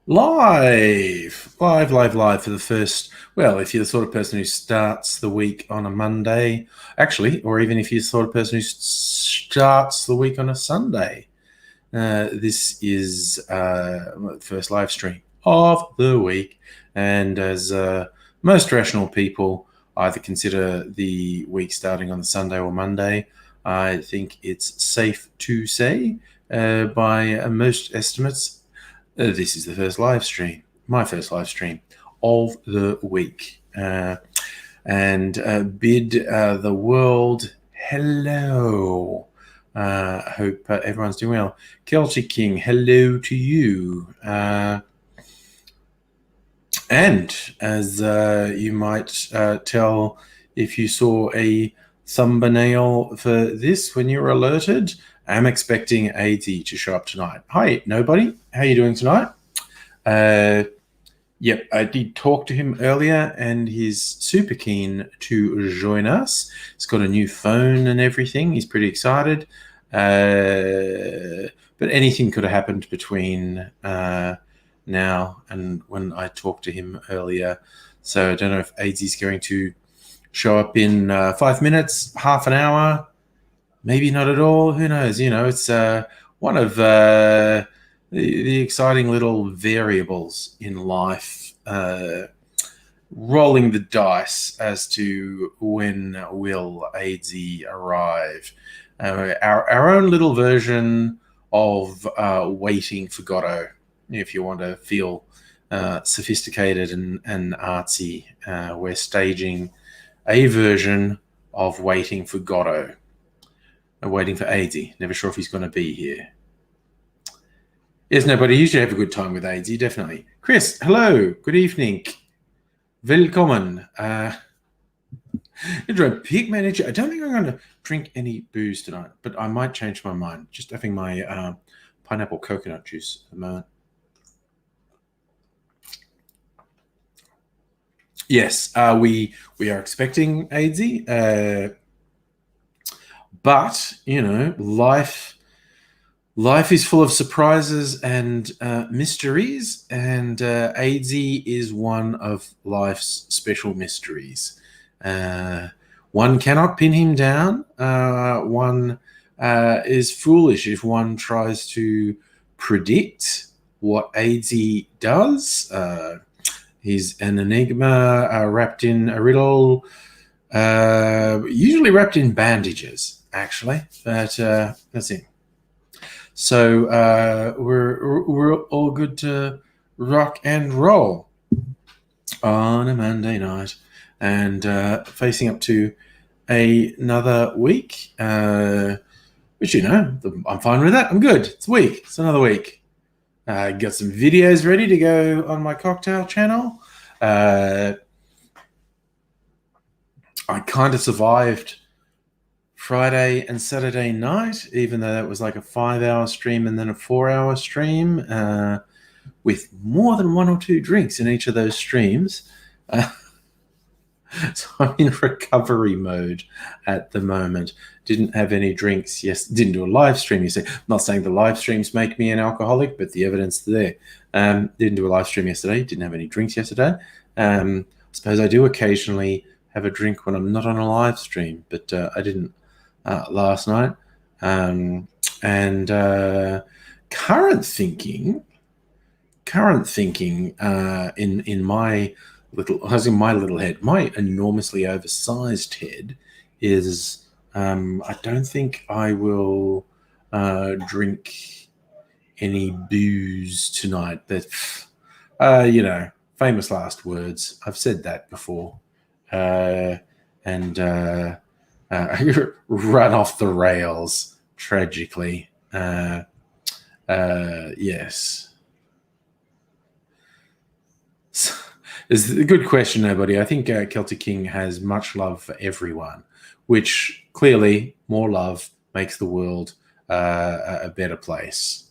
Live for the first. Well, if you're the sort of person who starts the week on a Monday, actually, or even if you're the sort of person who starts the week on a Sunday, this is the first live stream of the week. And as most rational people either consider the week starting on the Sunday or Monday, I think it's safe to say, by most estimates, this is the first live stream, my first live stream of the week, and bid the world hello. I hope everyone's doing well. Celtic King, hello to you. And as you might tell if you saw a thumbnail for this when you were alerted, I'm expecting AD to show up tonight. Hi, nobody. How are you doing tonight? Yep, I did talk to him earlier, and he's super keen to join us. He's got a new phone and everything. He's pretty excited. But anything could have happened between now and when I talked to him earlier. So I don't know if AD's going to show up in 5 minutes, half an hour, maybe not at all. Who knows? You know, it's one of the exciting little variables in life, rolling the dice as to when will AZ arrive. Our own little version of waiting for Godot, if you want to feel sophisticated and artsy. We're staging a version of waiting for Godot. Waiting for AZ. Never sure if he's going to be here. Yes, no, but I usually have a good time with AZ, definitely. Chris, hello. Good evening. Willkommen. Peak manager. I don't think I'm going to drink any booze tonight, but I might change my mind. Just having my pineapple coconut juice at the moment. Yes, we are expecting AZ, but you know, life is full of surprises and mysteries, and AZ is one of life's special mysteries. One cannot pin him down. One is foolish if one tries to predict what AZ does. He's an enigma wrapped in a riddle, usually wrapped in bandages, actually. But that's it. So we're all good to rock and roll on a Monday night, and facing up to another week, which, you know, I'm fine with that. I'm good. It's a week. It's another week. Got some videos ready to go on my cocktail channel. I kind of survived Friday and Saturday night, even though that was like a 5-hour stream and then a 4-hour stream, with more than one or two drinks in each of those streams. So I'm in recovery mode at the moment. Didn't have any drinks. Yes, didn't do a live stream. You see, I'm not saying the live streams make me an alcoholic, but the evidence there. Didn't do a live stream yesterday. Didn't have any drinks yesterday. I suppose I do occasionally have a drink when I'm not on a live stream, but I didn't last night. And current thinking in my little head, my enormously oversized head, is I don't think I will drink any booze tonight. But you know, famous last words. I've said that before, and run off the rails tragically. Yes. It's a good question, nobody. I think Celtic King has much love for everyone, which clearly more love makes the world a better place.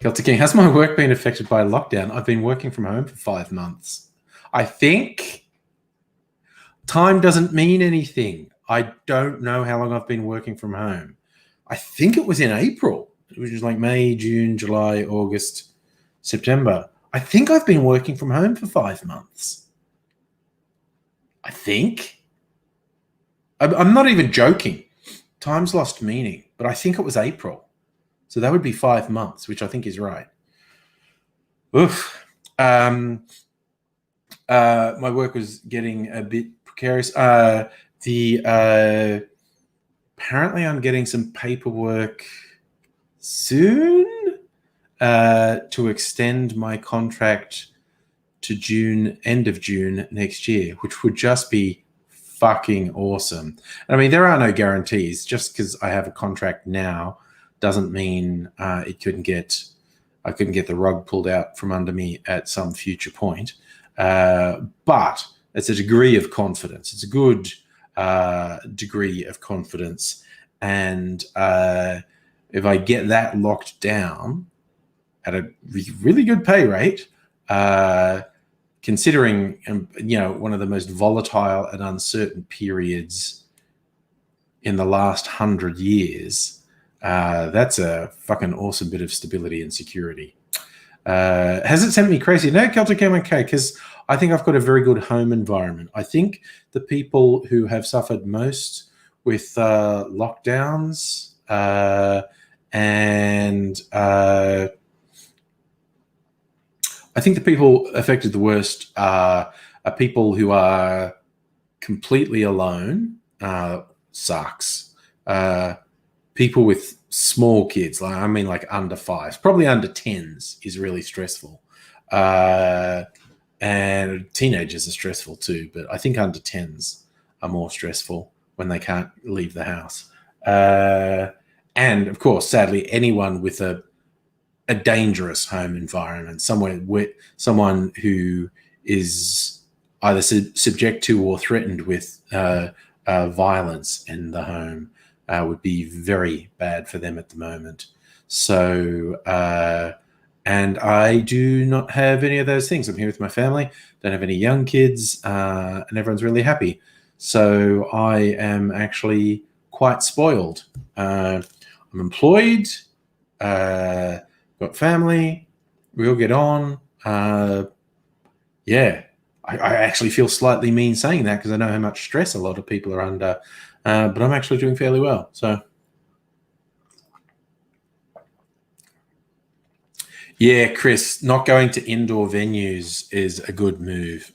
Celtic King, has my work been affected by lockdown? I've been working from home for 5 months. I think time doesn't mean anything. I don't know how long I've been working from home. I think it was in April. which is like May, June, July, August, September. I think I've been working from home for 5 months. I think. I'm not even joking. Time's lost meaning, but I think it was April. So that would be 5 months, which I think is right. Oof. My work was getting a bit precarious. Apparently I'm getting some paperwork soon to extend my contract to June, end of June next year, which would just be fucking awesome. I mean, there are no guarantees. Just because I have a contract now doesn't mean I couldn't get the rug pulled out from under me at some future point. But it's a degree of confidence. It's a good degree of confidence. And if I get that locked down at a really good pay rate, considering, one of the most volatile and uncertain periods in the last 100 years, that's a fucking awesome bit of stability and security. Has it sent me crazy? No, Celtic MK, because I think I've got a very good home environment. I think the people who have suffered most with lockdowns and I think the people affected the worst are people who are completely alone. Sucks. People with small kids, like under 5s, probably under 10s is really stressful. And teenagers are stressful too, but I think under 10s are more stressful when they can't leave the house. And of course, sadly, anyone with a dangerous home environment, someone who is either subject to or threatened with violence in the home would be very bad for them at the moment. So, and I do not have any of those things. I'm here with my family, don't have any young kids, and everyone's really happy. So I am actually quite spoiled. I'm employed, got family, we all get on. Yeah, I actually feel slightly mean saying that because I know how much stress a lot of people are under, but I'm actually doing fairly well. So, yeah, Chris, not going to indoor venues is a good move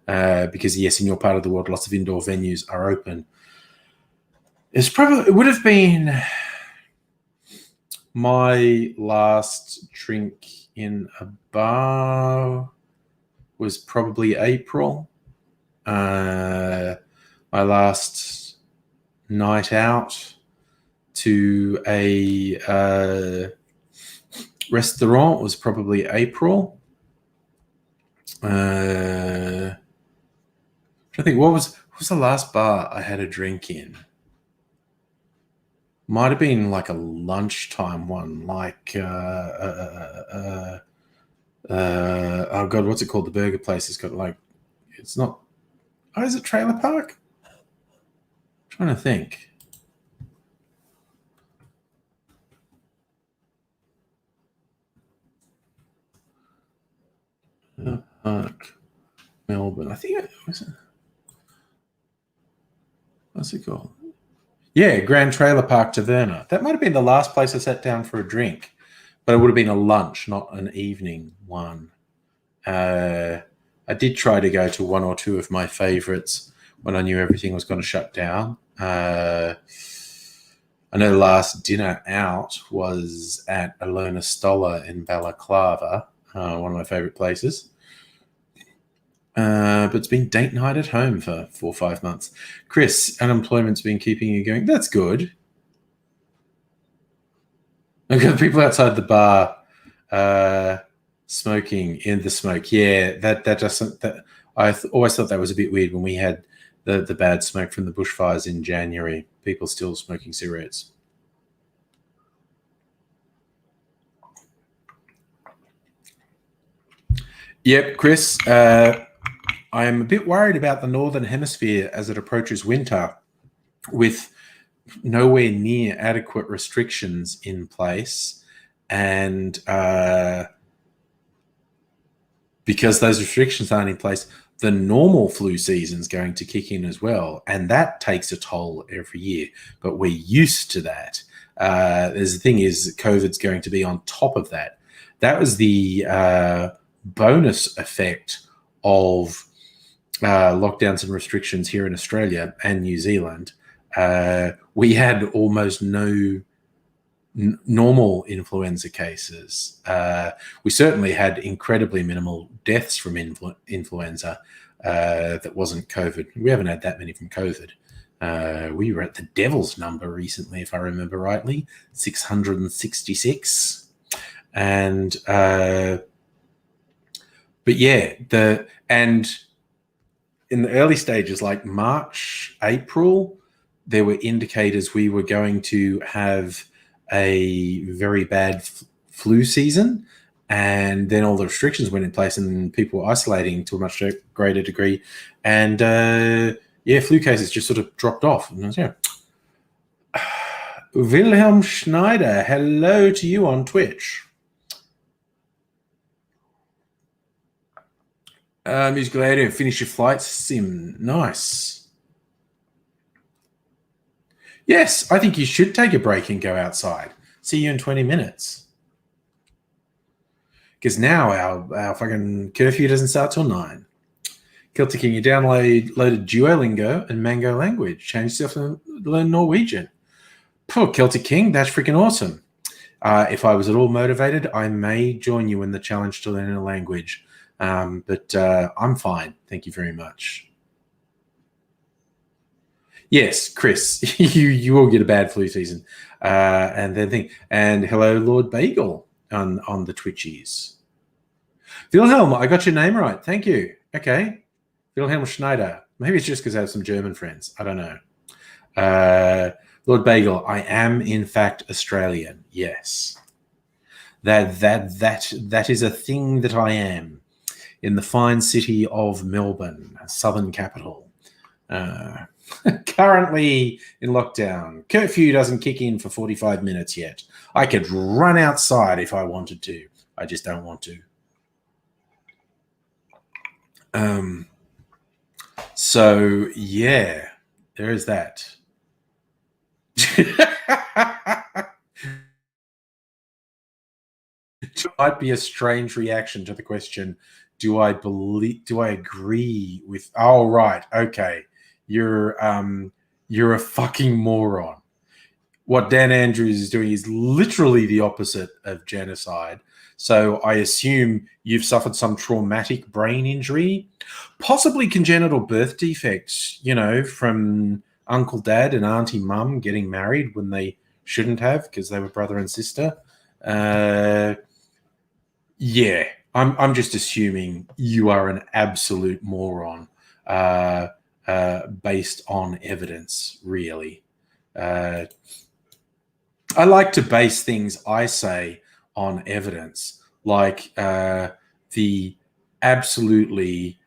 because, yes, in your part of the world, lots of indoor venues are open. It would have been my last drink in a bar was probably April. My last night out to a restaurant was probably April. I think what was the last bar I had a drink in? Might have been like a lunchtime one, like oh god, what's it called? The burger place has got it's not. Oh, is it Trailer Park? I'm trying to think. Park, Melbourne. I think it was. What's it called? Yeah, Grand Trailer Park Taverna. That might have been the last place I sat down for a drink, but it would have been a lunch, not an evening one. I did try to go to one or two of my favorites when I knew everything was going to shut down. I know the last dinner out was at Alona Stoller in Balaclava, one of my favorite places. But it's been date night at home for 4 or 5 months. Chris, unemployment's been keeping you going. That's good. I've got people outside the bar smoking in the smoke. Yeah, I always thought that was a bit weird when we had the bad smoke from the bushfires in January. People still smoking cigarettes. Yep, Chris. I am a bit worried about the Northern Hemisphere as it approaches winter with nowhere near adequate restrictions in place, and because those restrictions aren't in place, the normal flu season is going to kick in as well, and that takes a toll every year. But we're used to that. The thing is, COVID's going to be on top of that. That was the bonus effect of lockdowns and restrictions here in Australia and New Zealand. We had almost no normal influenza cases. We certainly had incredibly minimal deaths from influenza that wasn't COVID. We haven't had that many from COVID. We were at the devil's number recently, if I remember rightly, 666. And but yeah, and in the early stages, like March, April, there were indicators we were going to have a very bad flu season, and then all the restrictions went in place and people were isolating to a much greater degree, and flu cases just sort of dropped off. And Wilhelm Schneider, hello to you on Twitch. Musical audio, finish your flight sim. Nice. Yes, I think you should take a break and go outside. See you in 20 minutes. Because now our fucking curfew doesn't start till 9. Celtic King, you downloaded Duolingo and Mango Language. Change yourself and learn Norwegian. Poor Celtic King, that's freaking awesome. If I was at all motivated, I may join you in the challenge to learn a language. But I'm fine. Thank you very much. Yes, Chris, you will get a bad flu season. And hello, Lord Bagel on the Twitchies. Wilhelm, I got your name right. Thank you. Okay. Wilhelm Schneider. Maybe it's just because I have some German friends. I don't know. Lord Bagel, I am in fact Australian. Yes. That is a thing that I am in the fine city of Melbourne, southern capital. Currently in lockdown. Curfew doesn't kick in for 45 minutes yet. I could run outside if I wanted to. I just don't want to. So yeah, there is that. It might be a strange reaction to the question, do I agree with, oh right, okay. You're a fucking moron. What Dan Andrews is doing is literally the opposite of genocide. So I assume you've suffered some traumatic brain injury, possibly congenital birth defects, from Uncle Dad and Auntie Mum getting married when they shouldn't have because they were brother and sister. Yeah, I'm just assuming you are an absolute moron. Based on evidence, really. I like to base things I say on evidence, like the absolutely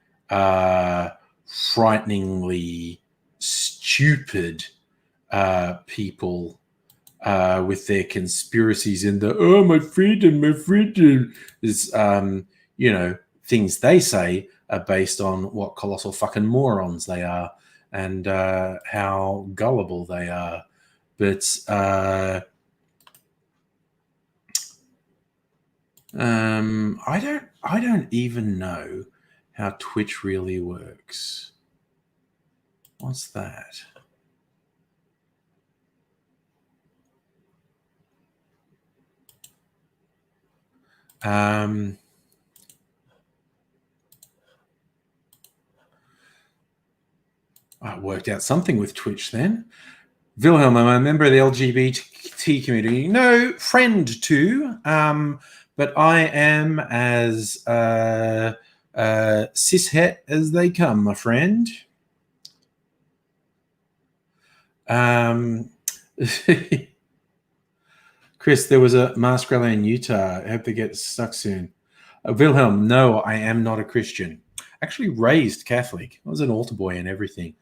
frighteningly stupid people with their conspiracies and my freedom is, things they say are based on what colossal fucking morons they are and how gullible they are. But I don't even know how Twitch really works. What's that? I worked out something with Twitch then. Wilhelm, I'm a member of the LGBT community. No, friend too. But I am as cishet as they come, my friend. Chris, there was a mask rally in Utah. I hope they get stuck soon. Wilhelm, no, I am not a Christian. Actually raised Catholic. I was an altar boy and everything.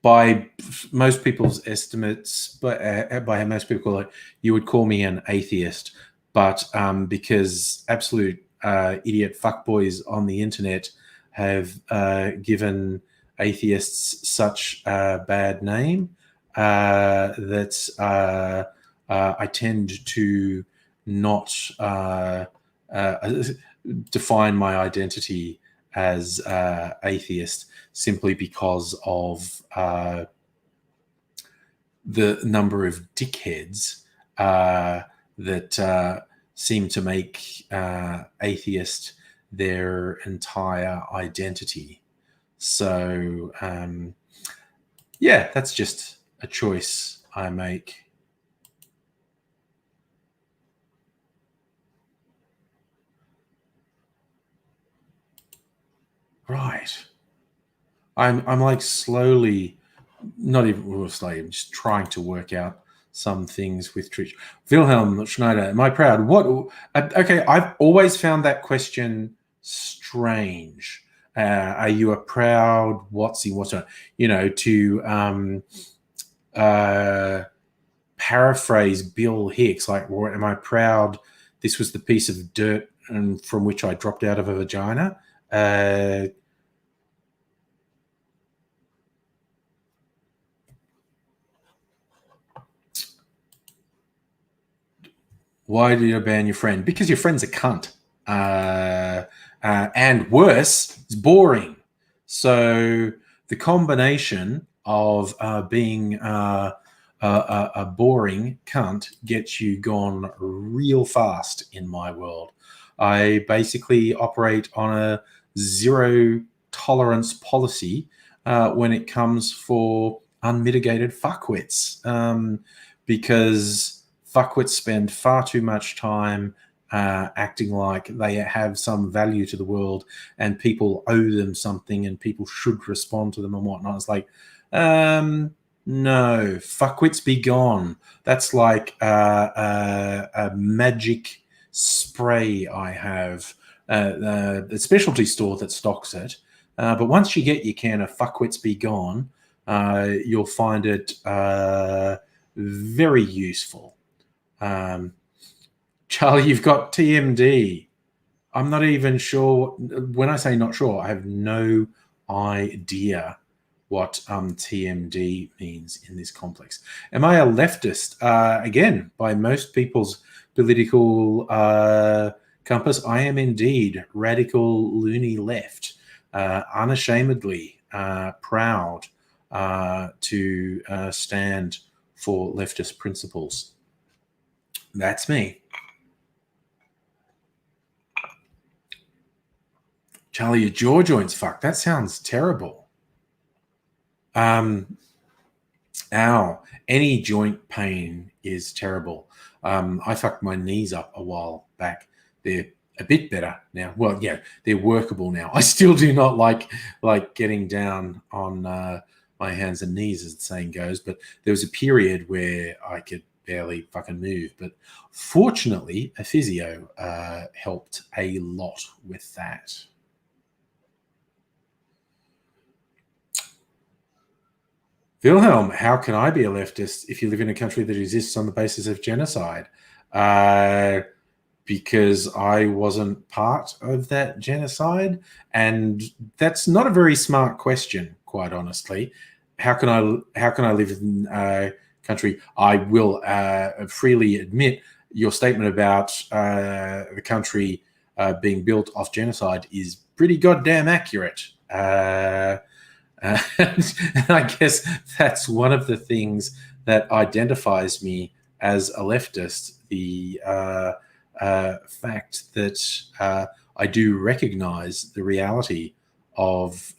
by most people's estimates, by most people, you would call me an atheist. But because absolute idiot fuckboys on the internet have given atheists such a bad name, that I tend to not define my identity as atheist simply because of the number of dickheads that seem to make atheist their entire identity. So, yeah, that's just a choice I make. Right. I'm like slowly, not even slowly, I'm just trying to work out some things with Trish. Wilhelm Schneider, am I proud? What? Okay, I've always found that question strange. Are you a proud what's not? To paraphrase Bill Hicks, like, am I proud this was the piece of dirt and from which I dropped out of a vagina? Why do you ban your friend? Because your friend's a cunt. And worse, it's boring. So the combination of being a boring cunt gets you gone real fast in my world. I basically operate on a zero tolerance policy when it comes for unmitigated fuckwits, because fuckwits spend far too much time acting like they have some value to the world and people owe them something and people should respond to them and whatnot. It's like, no, fuckwits be gone. That's like a magic spray I have, a specialty store that stocks it. But once you get your can of fuckwits be gone, you'll find it very useful. Charlie, you've got TMD. I'm not even sure. When I say not sure, I have no idea what TMD means in this complex. Am I a leftist? Again, by most people's political compass, I am indeed radical loony left, unashamedly proud to stand for leftist principles. That's me. Charlie, your jaw joint's fucked. That sounds terrible. Ow. Any joint pain is terrible. I fucked my knees up a while back. They're a bit better now. Well, yeah, they're workable now. I still do not like getting down on my hands and knees, as the saying goes, but there was a period where I could barely fucking move. But fortunately, a physio helped a lot with that. Wilhelm, how can I be a leftist if you live in a country that exists on the basis of genocide? Because I wasn't part of that genocide, and that's not a very smart question, quite honestly. How can I live in a country? I will freely admit your statement about the country being built off genocide is pretty goddamn accurate. And I guess that's one of the things that identifies me as a leftist, the fact that I do recognize the reality of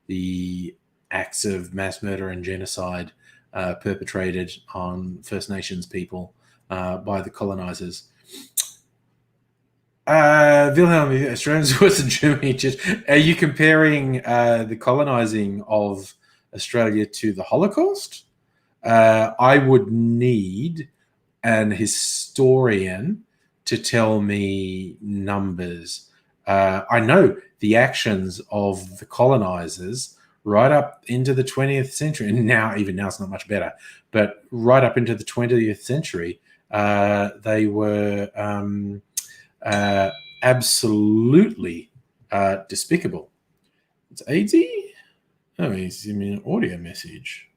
the acts of mass murder and genocide perpetrated on First Nations people by the colonizers. Wilhelm, Australians versus Germany. Are you comparing the colonizing of Australia to the Holocaust? I would need an historian to tell me numbers. I know the actions of the colonizers right up into the 20th century, and even now it's not much better, but right up into the 20th century, they were absolutely despicable. It's AZ? Oh, he's sent me an audio message.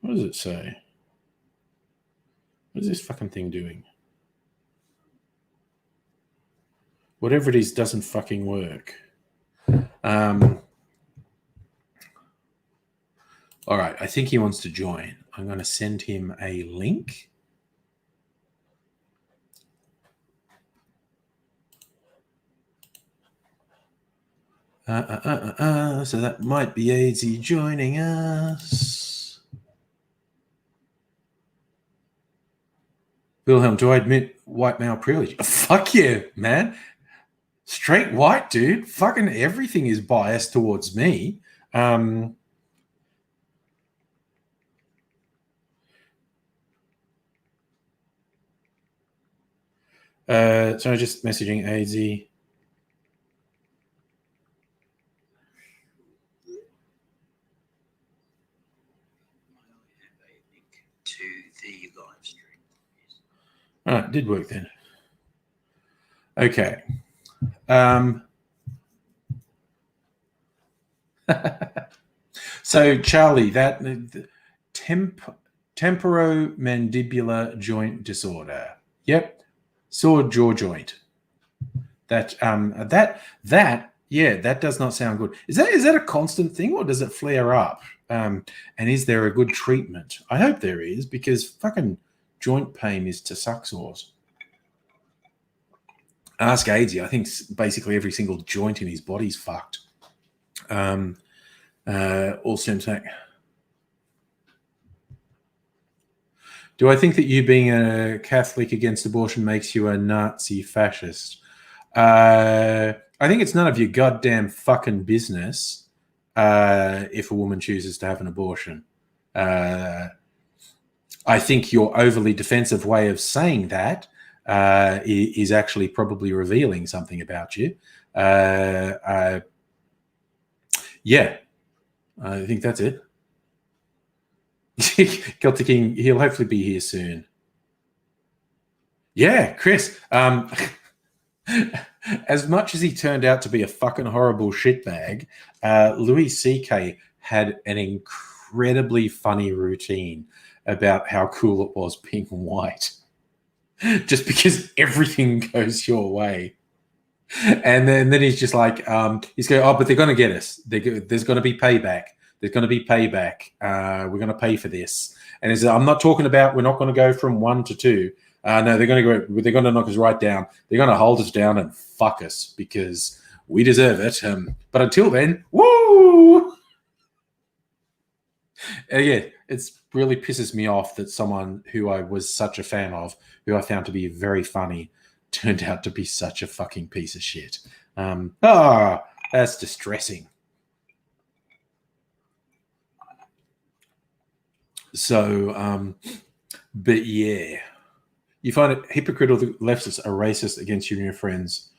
What does it say? What is this fucking thing doing? Whatever it is doesn't fucking work. All right, I think he wants to join. I'm going to send him a link. So that might be AZ joining us. Wilhelm, do I admit white male privilege? Fuck yeah, man. Straight white, dude. Fucking everything is biased towards me. So I'm just messaging AZ. To the live stream. All right, did work then. Okay. So Charlie, that temporomandibular joint disorder. Yep, sore jaw joint. That does not sound good. Is that a constant thing, or does it flare up? And is there a good treatment? I hope there is, because fucking joint pain is to suck saws. Ask AZ. I think basically every single joint in his body's fucked. All namesake. Do I think that you being a Catholic against abortion makes you a Nazi fascist? I think it's none of your goddamn fucking business if a woman chooses to have an abortion. I think your overly defensive way of saying that is actually probably revealing something about you. Yeah, I think that's it. Celtic King, he'll hopefully be here soon. Yeah, Chris. As much as he turned out to be a fucking horrible shitbag, Louis C.K. had an incredibly funny routine about how cool it was being white. Just because everything goes your way. And then he's just like, he's going, oh, but they're going to get us. There's going to be payback. There's going to be payback. We're going to pay for this. And he says, I'm not talking about, we're not going to go from 1 to 2. No, they're going to knock us right down. They're going to hold us down and fuck us because we deserve it. But until then, woo! Yeah, it really pisses me off that someone who I was such a fan of, who I found to be very funny, turned out to be such a fucking piece of shit. That's distressing. So, but yeah, you find it hypocritical that leftists are racist against you and your friends.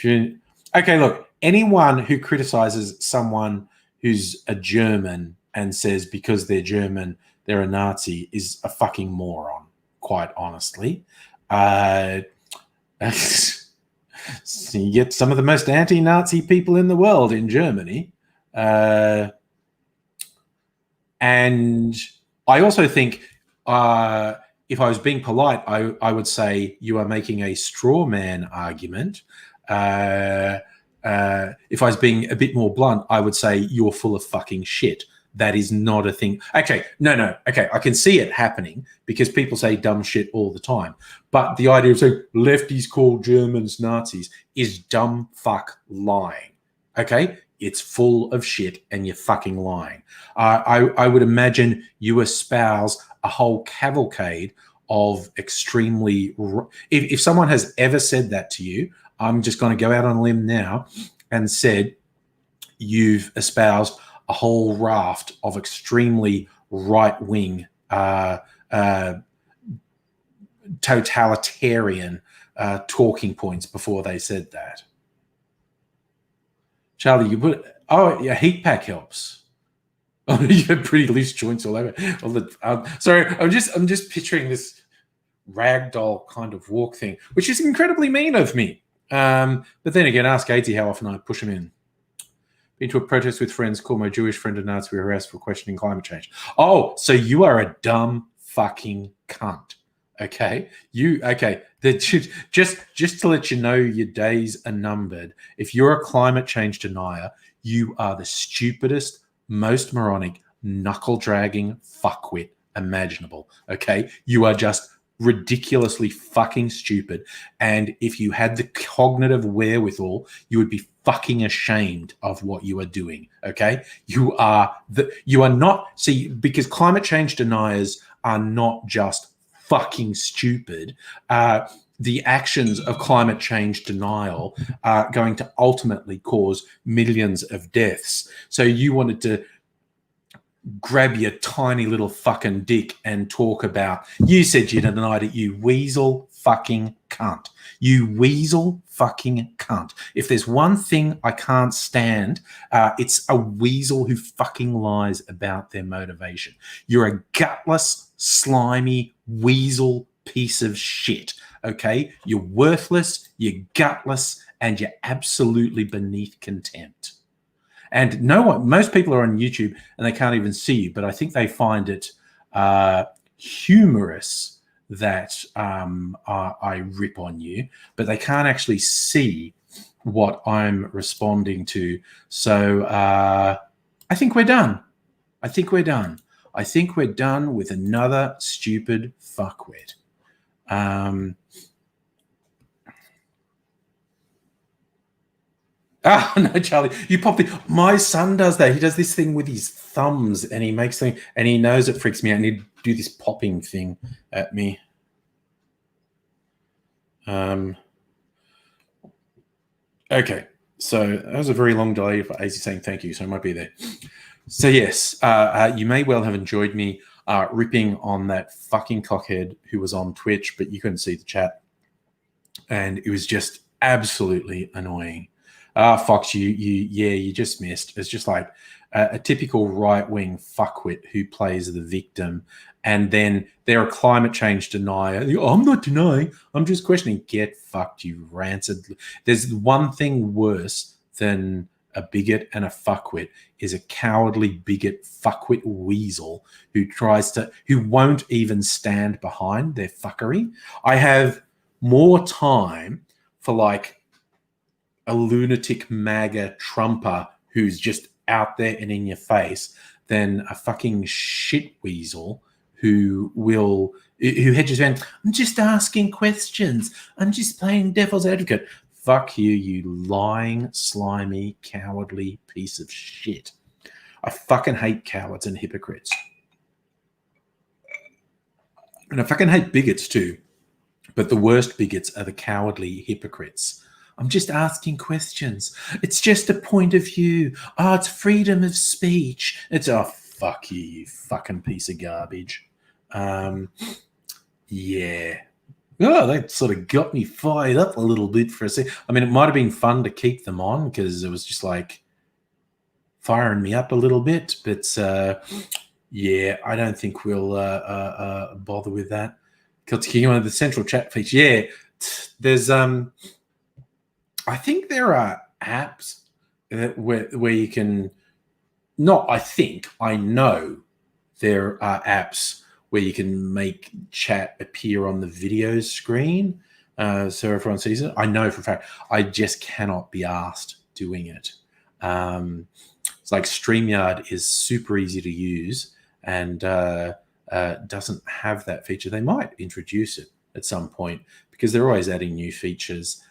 Okay, look, anyone who criticizes someone who's a German and says because they're German, they're a Nazi is a fucking moron, quite honestly. So you get some of the most anti-Nazi people in the world in Germany. And I also think if I was being polite, I would say you are making a straw man argument. If I was being a bit more blunt, I would say you're full of fucking shit. That is not a thing. Okay, no. Okay, I can see it happening because people say dumb shit all the time. But the idea of saying lefties call Germans Nazis is dumb fuck lying. Okay? It's full of shit and you're fucking lying. I would imagine you espouse a whole cavalcade of extremely... If someone has ever said that to you, I'm just going to go out on a limb now and said you've espoused a whole raft of extremely right-wing totalitarian talking points before they said that. Charlie, you put Oh, yeah, heat pack helps. Oh, you have pretty loose joints all over. Sorry, I'm just picturing this ragdoll kind of walk thing, which is incredibly mean of me. But then again, ask AT how often I push him in. Been to a protest with friends, called my Jewish friend a Nazi, harassed for questioning climate change. Oh, so you are a dumb fucking cunt. Okay, just to let you know, your days are numbered. If you're a climate change denier, you are the stupidest, most moronic, knuckle dragging fuckwit imaginable. Okay, you are just ridiculously fucking stupid. And if you had the cognitive wherewithal, you would be fucking ashamed of what you are doing. Okay, you are not, see, because climate change deniers are not just fucking stupid. The actions of climate change denial are going to ultimately cause millions of deaths. So you wanted to grab your tiny little fucking dick and talk about, you said you denied it, you weasel fucking cunt. You weasel fucking cunt. If there's one thing I can't stand, it's a weasel who fucking lies about their motivation. You're a gutless, slimy, weasel piece of shit, okay? You're worthless, you're gutless, and you're absolutely beneath contempt. And most people are on YouTube and they can't even see you, but I think they find it humorous that I rip on you, but they can't actually see what I'm responding to. So I think we're done. I think we're done with another stupid fuckwit. Oh no, Charlie! You pop the. My son does that. He does this thing with his thumbs, and he makes things, and he knows it freaks me out. And he do this popping thing at me. Okay, so that was a very long delay for AC saying thank you, so I might be there. So yes, you may well have enjoyed me ripping on that fucking cockhead who was on Twitch, but you couldn't see the chat, and it was just absolutely annoying. Fox, you just missed. It's just like a typical right-wing fuckwit who plays the victim, and then they're a climate change denier. I'm not denying, I'm just questioning. Get fucked, you rancid. There's one thing worse than a bigot and a fuckwit is a cowardly bigot fuckwit weasel who won't even stand behind their fuckery. I have more time for like a lunatic MAGA Trumper who's just out there and in your face than a fucking shit weasel who hedges around. I'm just asking questions. I'm just playing devil's advocate. Fuck you, you lying, slimy, cowardly piece of shit. I fucking hate cowards and hypocrites. And I fucking hate bigots too. But the worst bigots are the cowardly hypocrites. I'm just asking questions. It's just a point of view. Oh, it's freedom of speech. It's, oh, fuck you, you fucking piece of garbage. Yeah. Oh, that sort of got me fired up a little bit for a second. I mean, it might have been fun to keep them on because it was just like firing me up a little bit. But yeah, I don't think we'll bother with that. Continuing on the central chat feature. Yeah, there's I think there are apps where you can, not I think, I know there are apps where you can make chat appear on the video screen so everyone sees it. I know for a fact. I just cannot be asked doing it. It's like StreamYard is super easy to use and doesn't have that feature. They might introduce it at some point because they're always adding new features.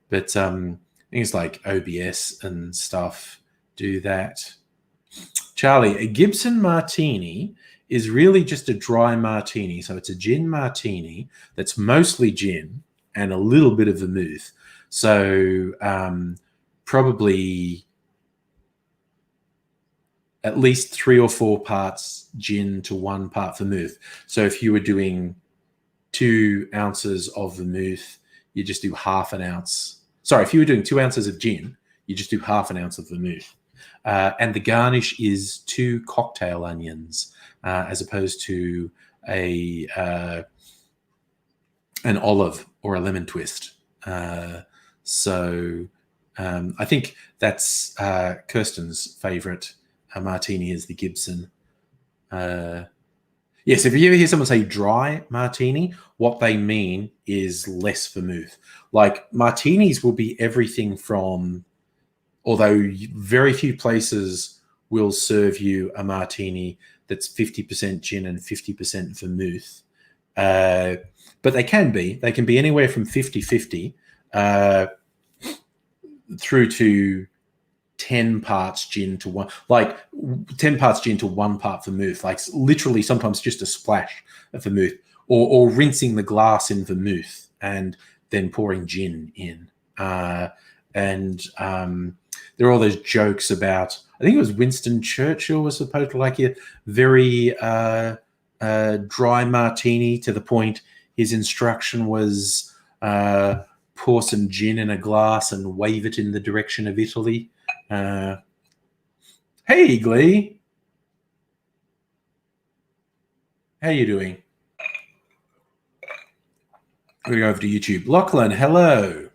But things like OBS and stuff do that. Charlie, a Gibson Martini is really just a dry martini. So it's a gin martini that's mostly gin and a little bit of vermouth. So probably at least 3 or 4 parts gin to 1 part vermouth. So if you were doing 2 ounces of vermouth, you just do half an ounce. Sorry, if you were doing 2 ounces of gin, You just do half an ounce of vermouth. And the garnish is 2 cocktail onions, as opposed to an olive or a lemon twist. So I think that's Kirsten's favorite martini is the Gibson. Yes, if you ever hear someone say dry martini, what they mean is less vermouth. Like martinis will be everything from, although very few places will serve you a martini that's 50% gin and 50% vermouth. But they can be anywhere from 50-50 through to 10 parts gin to 1, like 10 parts gin to 1 part vermouth, like literally sometimes just a splash of vermouth, or rinsing the glass in vermouth and then pouring gin in. And there are all those jokes about, I think it was Winston Churchill was supposed to like a very dry martini, to the point his instruction was pour some gin in a glass and wave it in the direction of Italy. Hey, Glee. How you doing? We're going over to YouTube. Lachlan, hello.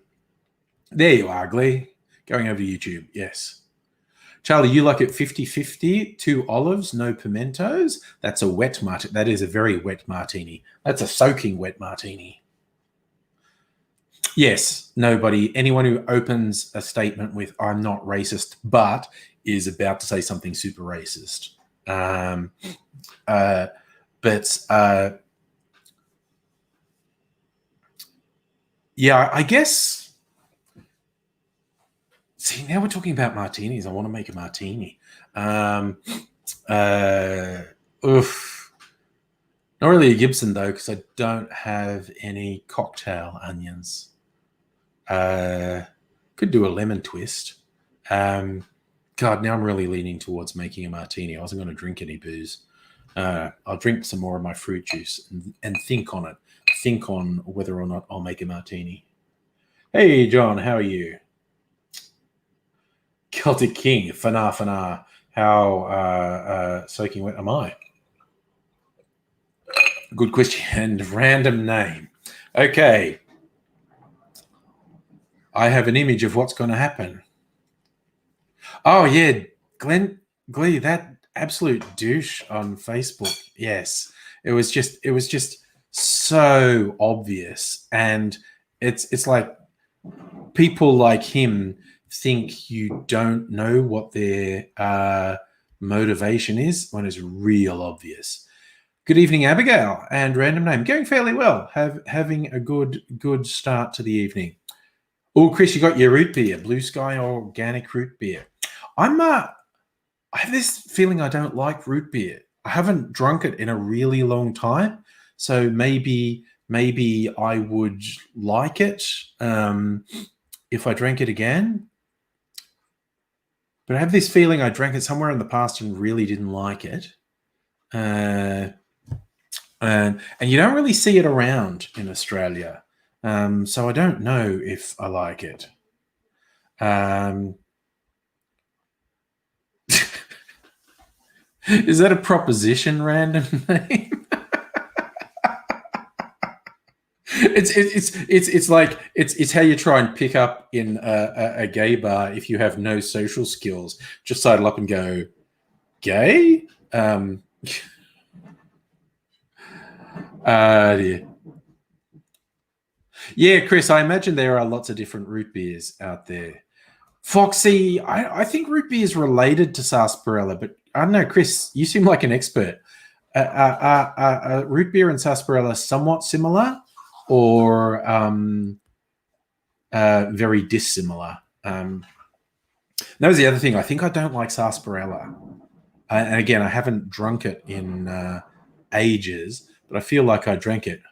There you are, Glee. Going over to YouTube, yes. Charlie, you like it 50-50, 2 olives, no pimentos? That's a wet martini. That is a very wet martini. That's a soaking wet martini. Yes, anyone who opens a statement with "I'm not racist," but is about to say something super racist. Yeah, I guess. See, now we're talking about martinis. I want to make a martini. Not really a Gibson though, because I don't have any cocktail onions. Could do a lemon twist. God, now I'm really leaning towards making a martini. I wasn't going to drink any booze. I'll drink some more of my fruit juice and think on it. Think on whether or not I'll make a martini. Hey, John, how are you? Celtic King, Fana. How soaking wet am I? Good question. And random name. Okay. I have an image of what's going to happen. Oh, yeah. Glee, that absolute douche on Facebook. Yes. It was just so obvious. And it's like people like him think you don't know what their motivation is when it's real obvious. Good evening, Abigail, and random name. Going fairly well. Having a good start to the evening. Oh, Chris, you got your root beer, Blue Sky organic root beer. I have this feeling I don't like root beer. I haven't drunk it in a really long time, so maybe I would like it if I drank it again. But I have this feeling I drank it somewhere in the past and really didn't like it. And you don't really see it around in Australia. So I don't know if I like it. Is that a proposition, random name? It's like it's how you try and pick up in a gay bar if you have no social skills. Just sidle up and go, gay? Dear. Yeah, Chris, I imagine there are lots of different root beers out there. Foxy, I think root beer is related to sarsaparilla, but I don't know, Chris, you seem like an expert. Root beer and sarsaparilla somewhat similar, or very dissimilar? That was the other thing. I think I don't like sarsaparilla. And again, I haven't drunk it in ages, but I feel like I drank it.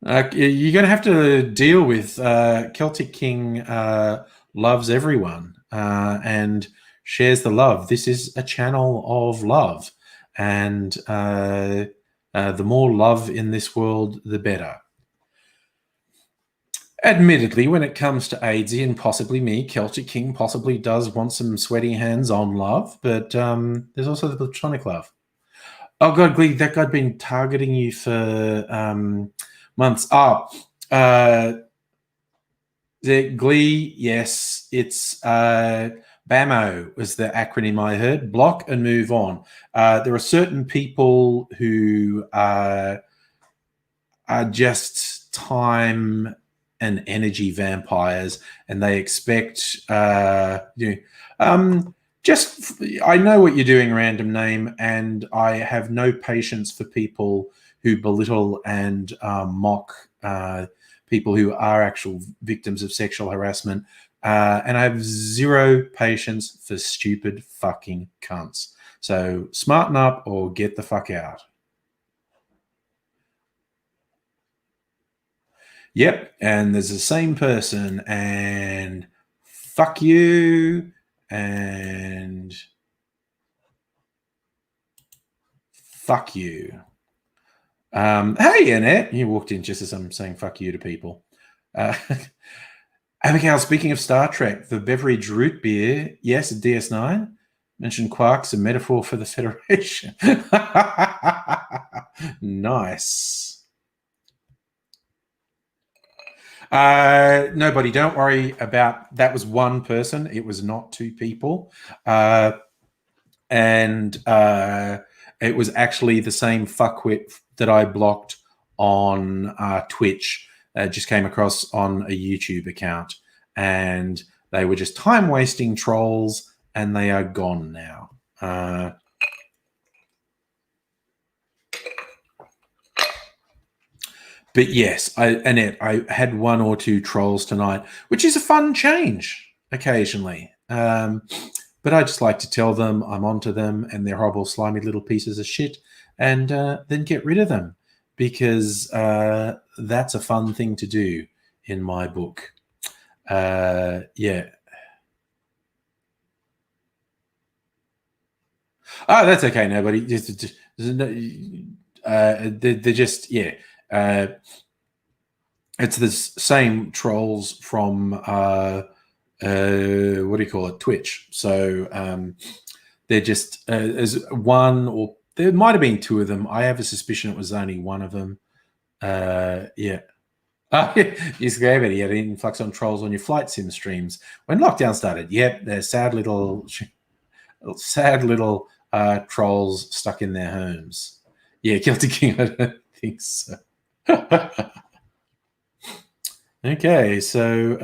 You're going to have to deal with Celtic King loves everyone and shares the love. This is a channel of love, and the more love in this world, the better. Admittedly, when it comes to AIDSy and possibly me, Celtic King possibly does want some sweaty hands-on love, but there's also the platonic love. Oh God, Glee, that guy'd been targeting you for months. The Glee, yes, it's BAMO was the acronym I heard. Block and move on. There are certain people who are just time and energy vampires, and they expect just I know what you're doing, random name, and I have no patience for people who belittle and mock people who are actual victims of sexual harassment. And I have zero patience for stupid fucking cunts. So smarten up or get the fuck out. Yep, and there's the same person, and fuck you, and fuck you. Hey, Annette, you walked in just as I'm saying fuck you to people. Abigail, speaking of Star Trek, the beverage root beer, yes, DS9, mentioned quarks, a metaphor for the Federation. Nice. Nobody, don't worry about that. Was one person. It was not two people. And it was actually the same fuckwit that I blocked on Twitch. Just came across on a YouTube account, and they were just time-wasting trolls, and they are gone now. But yes, Annette, I had one or two trolls tonight, which is a fun change occasionally. But I just like to tell them I'm onto them and they're horrible, slimy little pieces of shit, and then get rid of them, because that's a fun thing to do in my book. Yeah. Oh, that's okay. Nobody. They're just, yeah. It's the same trolls from what do you call it, Twitch. So they're just as one, or there might have been two of them. I have a suspicion it was only one of them. Yeah. You gave it. You had an influx on trolls on your flight sim streams when lockdown started. Yep, they're sad little trolls stuck in their homes. Yeah, Celtic King. I don't think so. Okay, so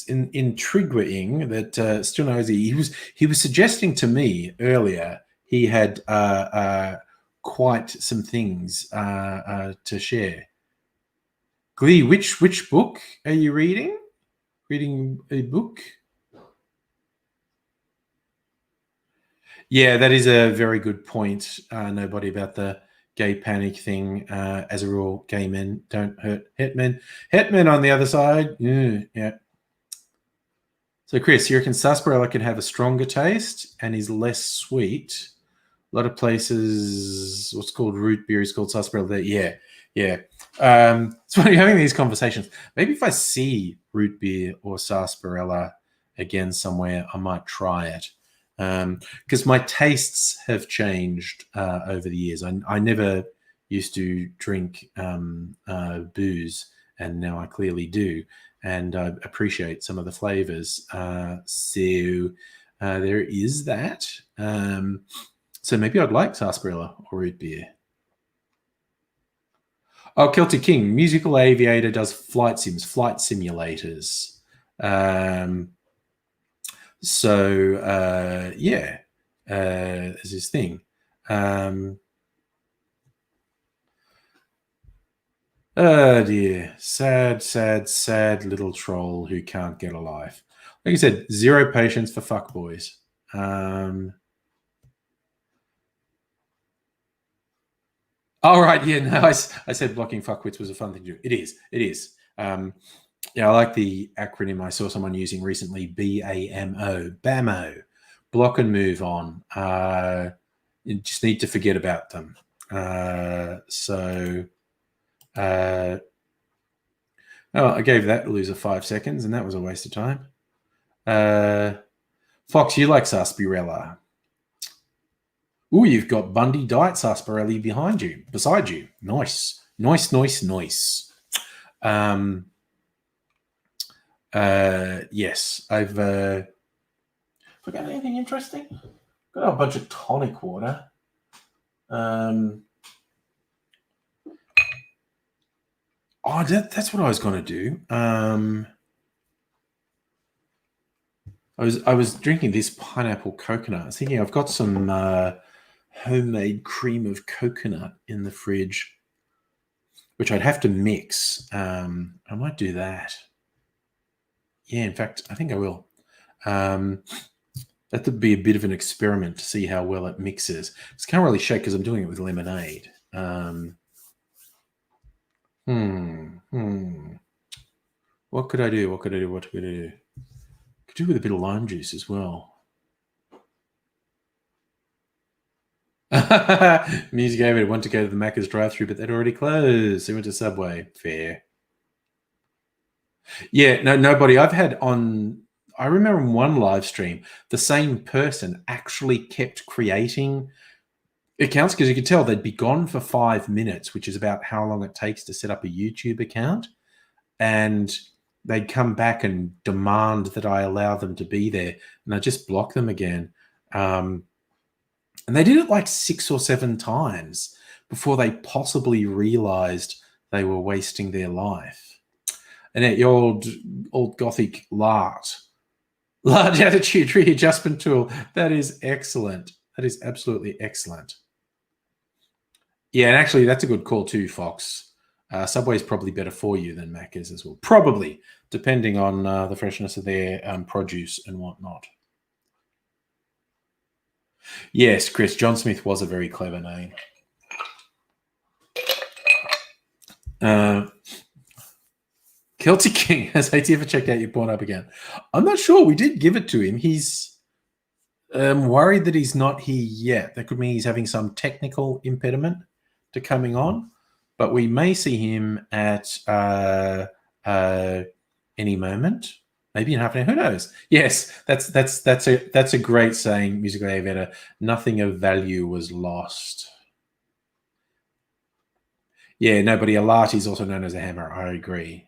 intriguing that still knows he was suggesting to me earlier he had quite some things to share. Glee, which book are you reading? Reading a book? Yeah, that is a very good point. Nobody, about the gay panic thing. As a rule, gay men don't hurt hetmen. Hetmen on the other side, yeah. So, Chris, you reckon sarsaparilla can have a stronger taste and is less sweet? A lot of places, what's called root beer is called sarsaparilla. Yeah. It's funny having these conversations. Maybe if I see root beer or sarsaparilla again somewhere, I might try it. Because my tastes have changed over the years. I never used to drink booze, and now I clearly do, and I appreciate some of the flavors. So there is that. So maybe I'd like sarsaparilla or root beer. Oh, Celtic King, Musical Aviator does flight simulators. So yeah, is his thing. Oh dear, sad little troll who can't get a life. Like you said, zero patience for fuckboys. All right, yeah, no, I said blocking fuckwits was a fun thing to do. It is. Yeah, I like the acronym I saw someone using recently, BAMO, BAMO, block and move on. You just need to forget about them. Oh, I gave that loser 5 seconds, and that was a waste of time. Fox, you like sarsaparilla. Ooh, you've got Bundy Diet Sarsaparilla beside you. Nice. Yes, I've forgot anything interesting? Got a bunch of tonic water. That's what I was going to do. I was drinking this pineapple coconut. I was thinking I've got some homemade cream of coconut in the fridge, which I'd have to mix. I might do that. Yeah, in fact, I think I will. That would be a bit of an experiment to see how well it mixes. I can't really shake because I'm doing it with lemonade. What could I do? Could do with a bit of lime juice as well. Music gave it. Want to go to the Macca's drive-thru, but they'd already closed. They went to Subway. Fair. Yeah, nobody. I've had on. I remember in one live stream, the same person actually kept creating accounts because you could tell they'd be gone for 5 minutes, which is about how long it takes to set up a YouTube account, and they'd come back and demand that I allow them to be there, and I just block them again. And they did it like 6 or 7 times before they possibly realized they were wasting their life. And at your old gothic large attitude readjustment tool, that is excellent. That is absolutely excellent. Yeah, and actually that's a good call too, Fox. Subway's probably better for you than Macca's as well. Probably, depending on the freshness of their produce and whatnot. Yes, Chris, John Smith was a very clever name. Celtic King, has AT ever checked out your porn up again? I'm not sure. We did give it to him. He's worried that he's not here yet. That could mean he's having some technical impediment to coming on, but we may see him at any moment. Maybe in half an hour. Who knows? Yes, that's a great saying, Musical Ayurveda. Nothing of value was lost. Yeah, nobody. A lart is also known as a hammer. I agree.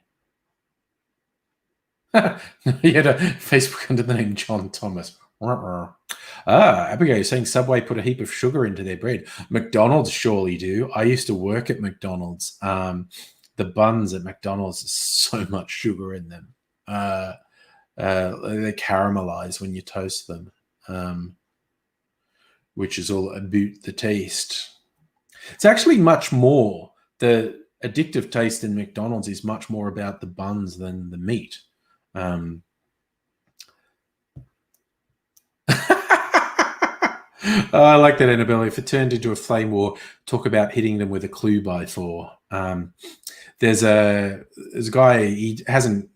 He had a Facebook under the name John Thomas. Abigail saying Subway put a heap of sugar into their bread. McDonald's surely do. I used to work at McDonald's. The buns at McDonald's is so much sugar in them. They caramelize when you toast them, which is all about the taste. It's actually much more. The addictive taste in McDonald's is much more about the buns than the meat. I like that, Annabelle. If it turned into a flame war, talk about hitting them with a clue by 4. There's a guy, he hasn't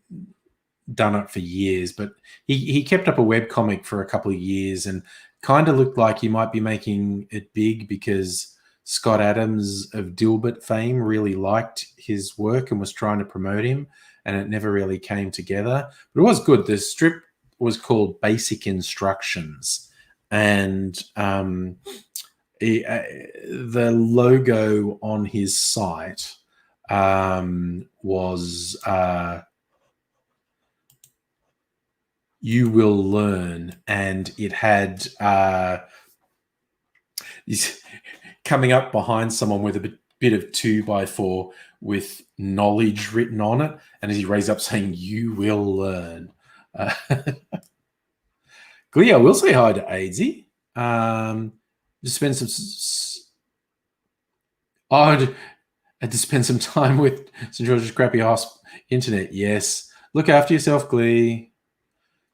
done it for years, but he kept up a webcomic for a couple of years and kind of looked like he might be making it big because Scott Adams of Dilbert fame really liked his work and was trying to promote him, and it never really came together. But it was good. The strip was called Basic Instructions, and the logo on his site was "You Will Learn," and it had coming up behind someone with a bit of 2x4 with knowledge written on it, and as he raised up saying, "You will learn." Glee, I will say hi to Aidsy. Just spend some. I had to spend some time with St. George's crappy house internet. Yes, look after yourself, Glee.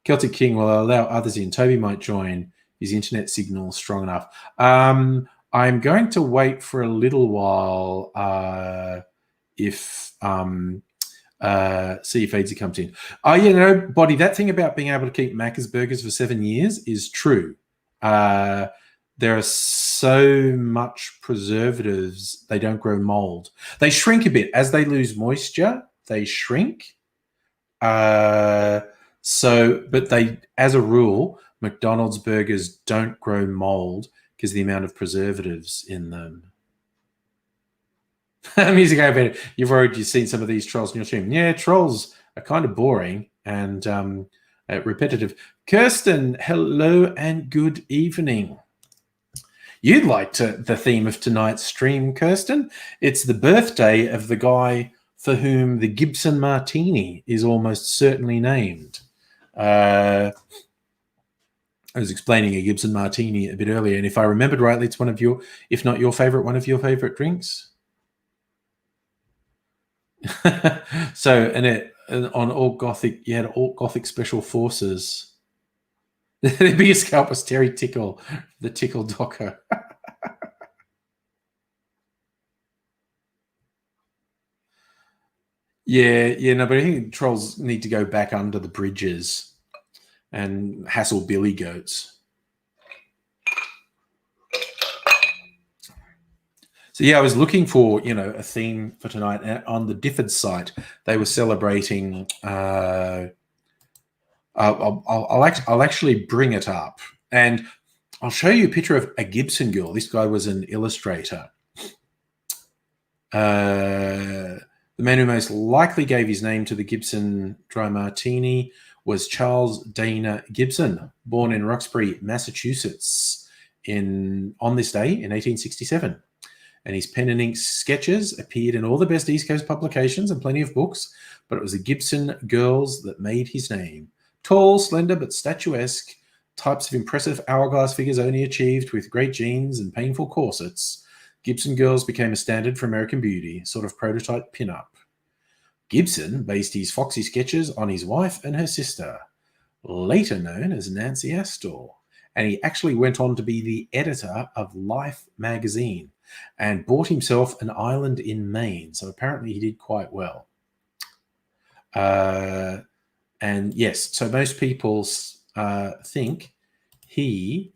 Celtic King will allow others in. Toby might join. His internet signal strong enough. I'm going to wait for a little while if see if Aidsy comes in. Oh, yeah, Boddy, that thing about being able to keep Macca's burgers for 7 years is true. There are so much preservatives, they don't grow mold. They shrink a bit. As they lose moisture, they shrink. But as a rule, McDonald's burgers don't grow mold because the amount of preservatives in them. Music, I bet you've already seen some of these trolls in your stream. Yeah, trolls are kind of boring and repetitive. Kirsten, hello and good evening. You'd like the theme of tonight's stream, Kirsten. It's the birthday of the guy for whom the Gibson Martini is almost certainly named. I was explaining a Gibson Martini a bit earlier, and if I remembered rightly, it's one of your, if not your favorite, one of your favorite drinks. So, on Alt Gothic, you had Alt Gothic Special Forces. The biggest scalp was Terry Tickle, the Tickle Docker. No, but I think trolls need to go back under the bridges and hassle billy goats. So I was looking for a theme for tonight. And on the Difford site, they were celebrating. I'll actually bring it up, and I'll show you a picture of a Gibson girl. This guy was an illustrator. The man who most likely gave his name to the Gibson Dry Martini was Charles Dana Gibson, born in Roxbury, Massachusetts, on this day in 1867. And his pen and ink sketches appeared in all the best East Coast publications and plenty of books, but it was the Gibson Girls that made his name. Tall, slender, but statuesque, types of impressive hourglass figures only achieved with great genes and painful corsets, Gibson Girls became a standard for American beauty, sort of prototype pin-up. Gibson based his foxy sketches on his wife and her sister, later known as Nancy Astor, and he actually went on to be the editor of Life magazine and bought himself an island in Maine, so apparently he did quite well. And yes, so most people think the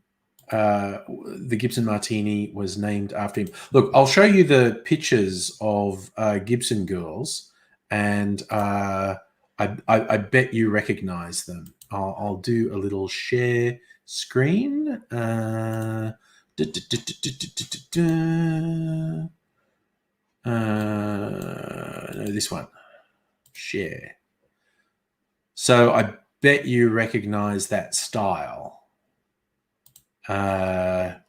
Gibson Martini was named after him. Look, I'll show you the pictures of Gibson Girls, and I bet you recognize them. I'll do a little share screen. No, this one. Share. So I bet you recognize that style. That's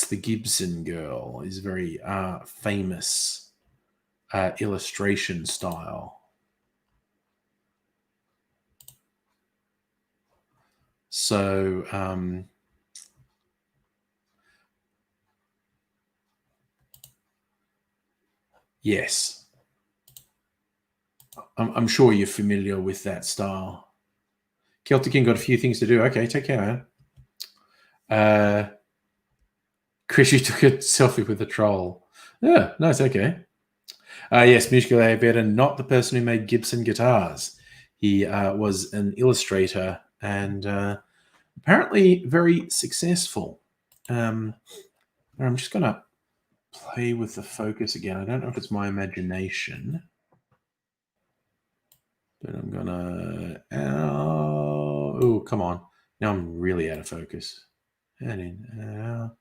the Gibson Girl. Is very famous illustration style. So yes, I'm sure you're familiar with that style. Celtic King got a few things to do. Okay, take care, man. Chris, you took a selfie with a troll. Yeah, no, it's okay. Yes, Musical Better, not the person who made Gibson guitars. He was an illustrator and apparently very successful. I'm just going to play with the focus again. I don't know if it's my imagination, but I'm going to... Oh, come on. Now I'm really out of focus. And in, out,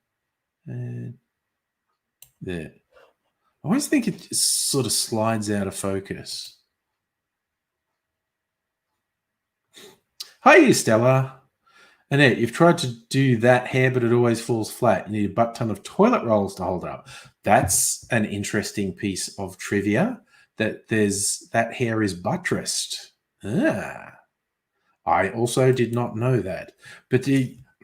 and there. I always think it sort of slides out of focus. Hi, Stella. Annette, you've tried to do that hair, but it always falls flat. You need a butt ton of toilet rolls to hold it up. That's an interesting piece of trivia, that that hair is buttressed. I also did not know that. But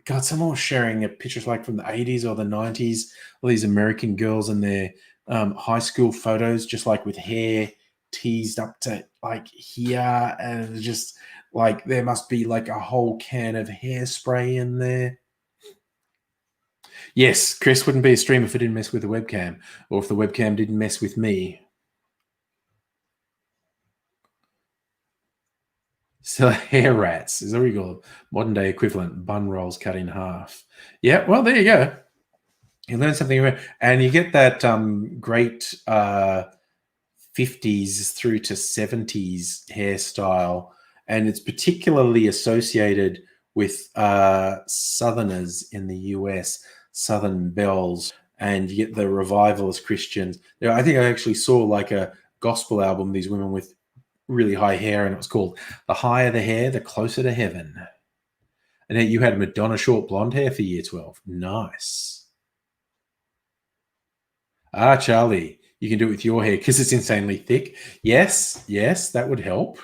God, someone was sharing a pictures like from the 80s or the 90s, all these American girls and their high school photos, just like with hair teased up to like here, and just like there must be like a whole can of hairspray in there. Yes, Chris wouldn't be a streamer if it didn't mess with the webcam, or if the webcam didn't mess with me. So hair rats is that what you call it? Modern day equivalent, bun rolls cut in half. Yeah, well, there you go. You learn something, and you get that great 50s through to 70s hairstyle, and it's particularly associated with Southerners in the US, Southern belles, and you get the revivalist Christians. I think I actually saw like a gospel album, these women with really high hair, and it was called "The Higher the Hair, the Closer to Heaven." And then you had Madonna short blonde hair for year 12. Nice. Ah, Charlie, you can do it with your hair because it's insanely thick. Yes, yes, that would help.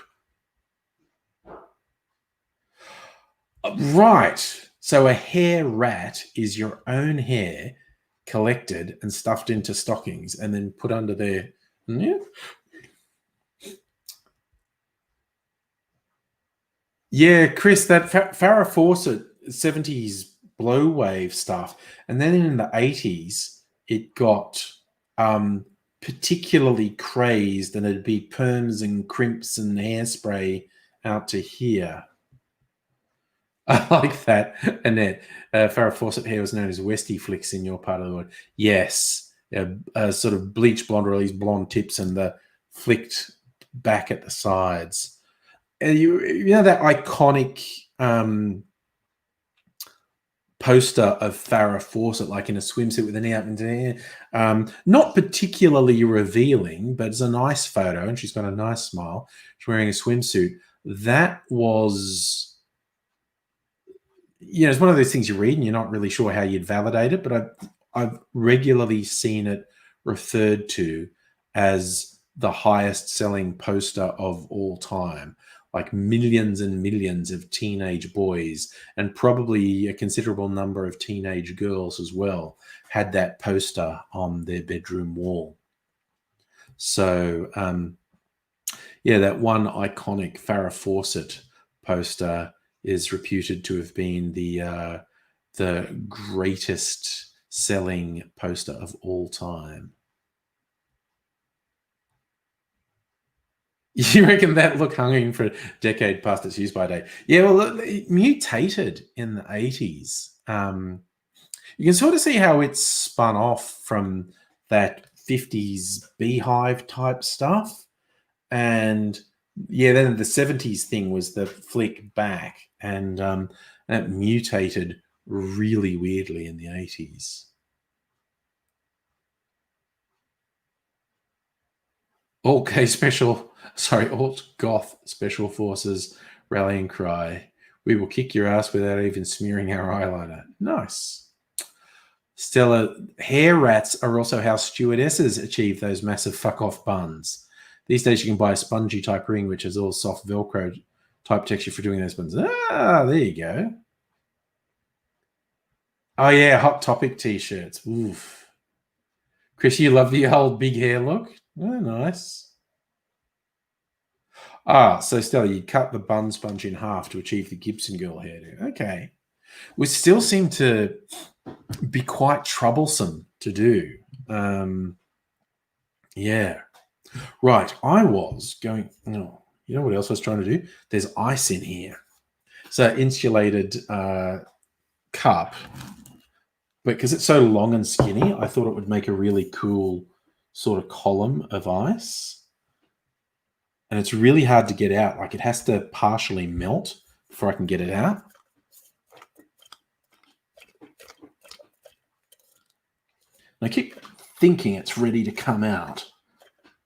Right. So a hair rat is your own hair collected and stuffed into stockings and then put under there. Yeah. Yeah, Chris, that Farrah Fawcett 70s blow wave stuff. And then in the 80s, it got particularly crazed, and it'd be perms and crimps and hairspray out to here. I like that, Annette. Farrah Fawcett hair was known as Westie flicks in your part of the world. Yes, sort of bleach blonde, or at least blonde tips, and the flicked back at the sides. You know that iconic poster of Farrah Fawcett, like in a swimsuit with an knee up into the air. Not particularly revealing, but it's a nice photo, and she's got a nice smile. She's wearing a swimsuit. That was, it's one of those things you read and you're not really sure how you'd validate it, but I've regularly seen it referred to as the highest selling poster of all time. Like millions and millions of teenage boys, and probably a considerable number of teenage girls as well, had that poster on their bedroom wall. So, that one iconic Farrah Fawcett poster is reputed to have been the greatest selling poster of all time. You reckon that look hung for a decade past its use by date? Yeah, well, it mutated in the 80s. You can sort of see how it's spun off from that 50s beehive type stuff. And then the 70s thing was the flick back, and that mutated really weirdly in the 80s. Alt Goth Special Forces rallying cry. We will kick your ass without even smearing our eyeliner. Nice. Stella, hair rats are also how stewardesses achieve those massive fuck off buns. These days you can buy a spongy type ring, which has all soft Velcro type texture for doing those buns. Ah, there you go. Oh yeah, Hot Topic t-shirts. Oof. Chris, you love the old big hair look? Oh, nice. Ah, so Stella, you cut the bun sponge in half to achieve the Gibson girl hairdo. Okay. Which still seem to be quite troublesome to do. Yeah. Right. I was going, no, you know what else I was trying to do? There's ice in here. So insulated cup. But because it's so long and skinny, I thought it would make a really cool sort of column of ice. And it's really hard to get out. Like, it has to partially melt before I can get it out. And I keep thinking it's ready to come out,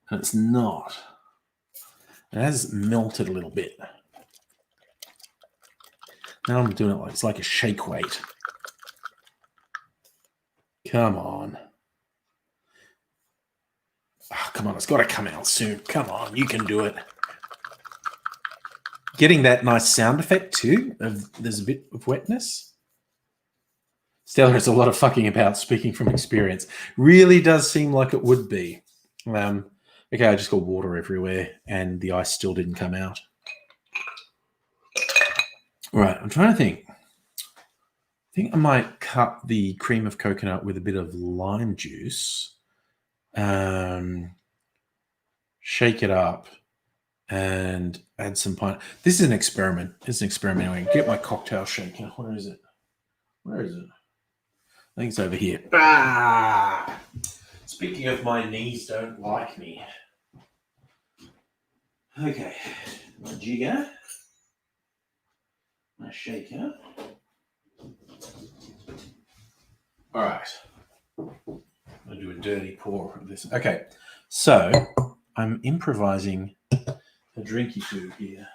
and it's not. It has melted a little bit. Now I'm doing it like it's like a shake weight. Come on. Oh, come on, it's got to come out soon. Come on, you can do it. Getting that nice sound effect too, there's a bit of wetness. Stella is a lot of fucking about, speaking from experience. Really does seem like it would be. Okay, I just got water everywhere and the ice still didn't come out. All right, I'm trying to think. I think I might cut the cream of coconut with a bit of lime juice. Shake it up and add some pine. This is an experiment. It's an experiment. Anyway, get my cocktail shaker. Where is it? I think it's over here. Ah! Speaking of my knees don't like me. Okay, my jigger, my shaker. All right, I'm going to do a dirty pour of this. Okay, so I'm improvising a drinky poo here.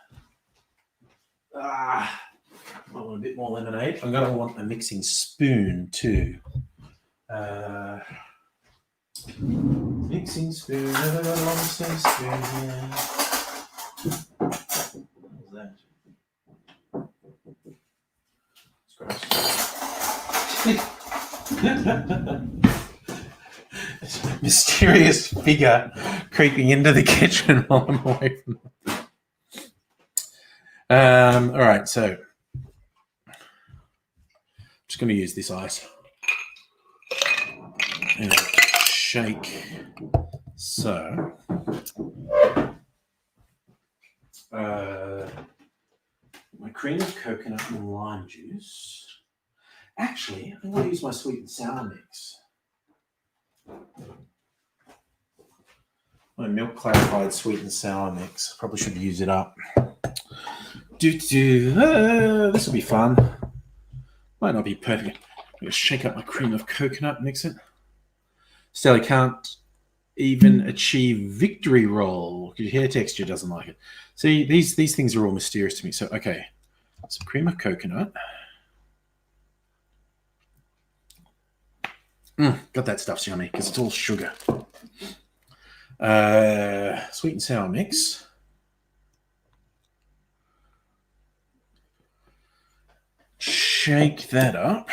I want a bit more lemonade. I'm going to want a mixing spoon too. Mixing spoon, never got a long mixing spoon here. What was that? It's gross. Mysterious figure creeping into the kitchen while I'm away from them. All right, so I'm just going to use this ice and shake. So, my cream of coconut and lime juice. Actually, I'm going to use my sweet and sour mix. My milk clarified sweet and sour mix. Probably should use it up. This will be fun. Might not be perfect. I'm going to shake up my cream of coconut, mix it. Still, I can't even achieve victory roll because your hair texture doesn't like it. See, these things are all mysterious to me. So, okay, some cream of coconut. God, that stuff's yummy because it's all sugar. Sweet and sour mix. Shake that up.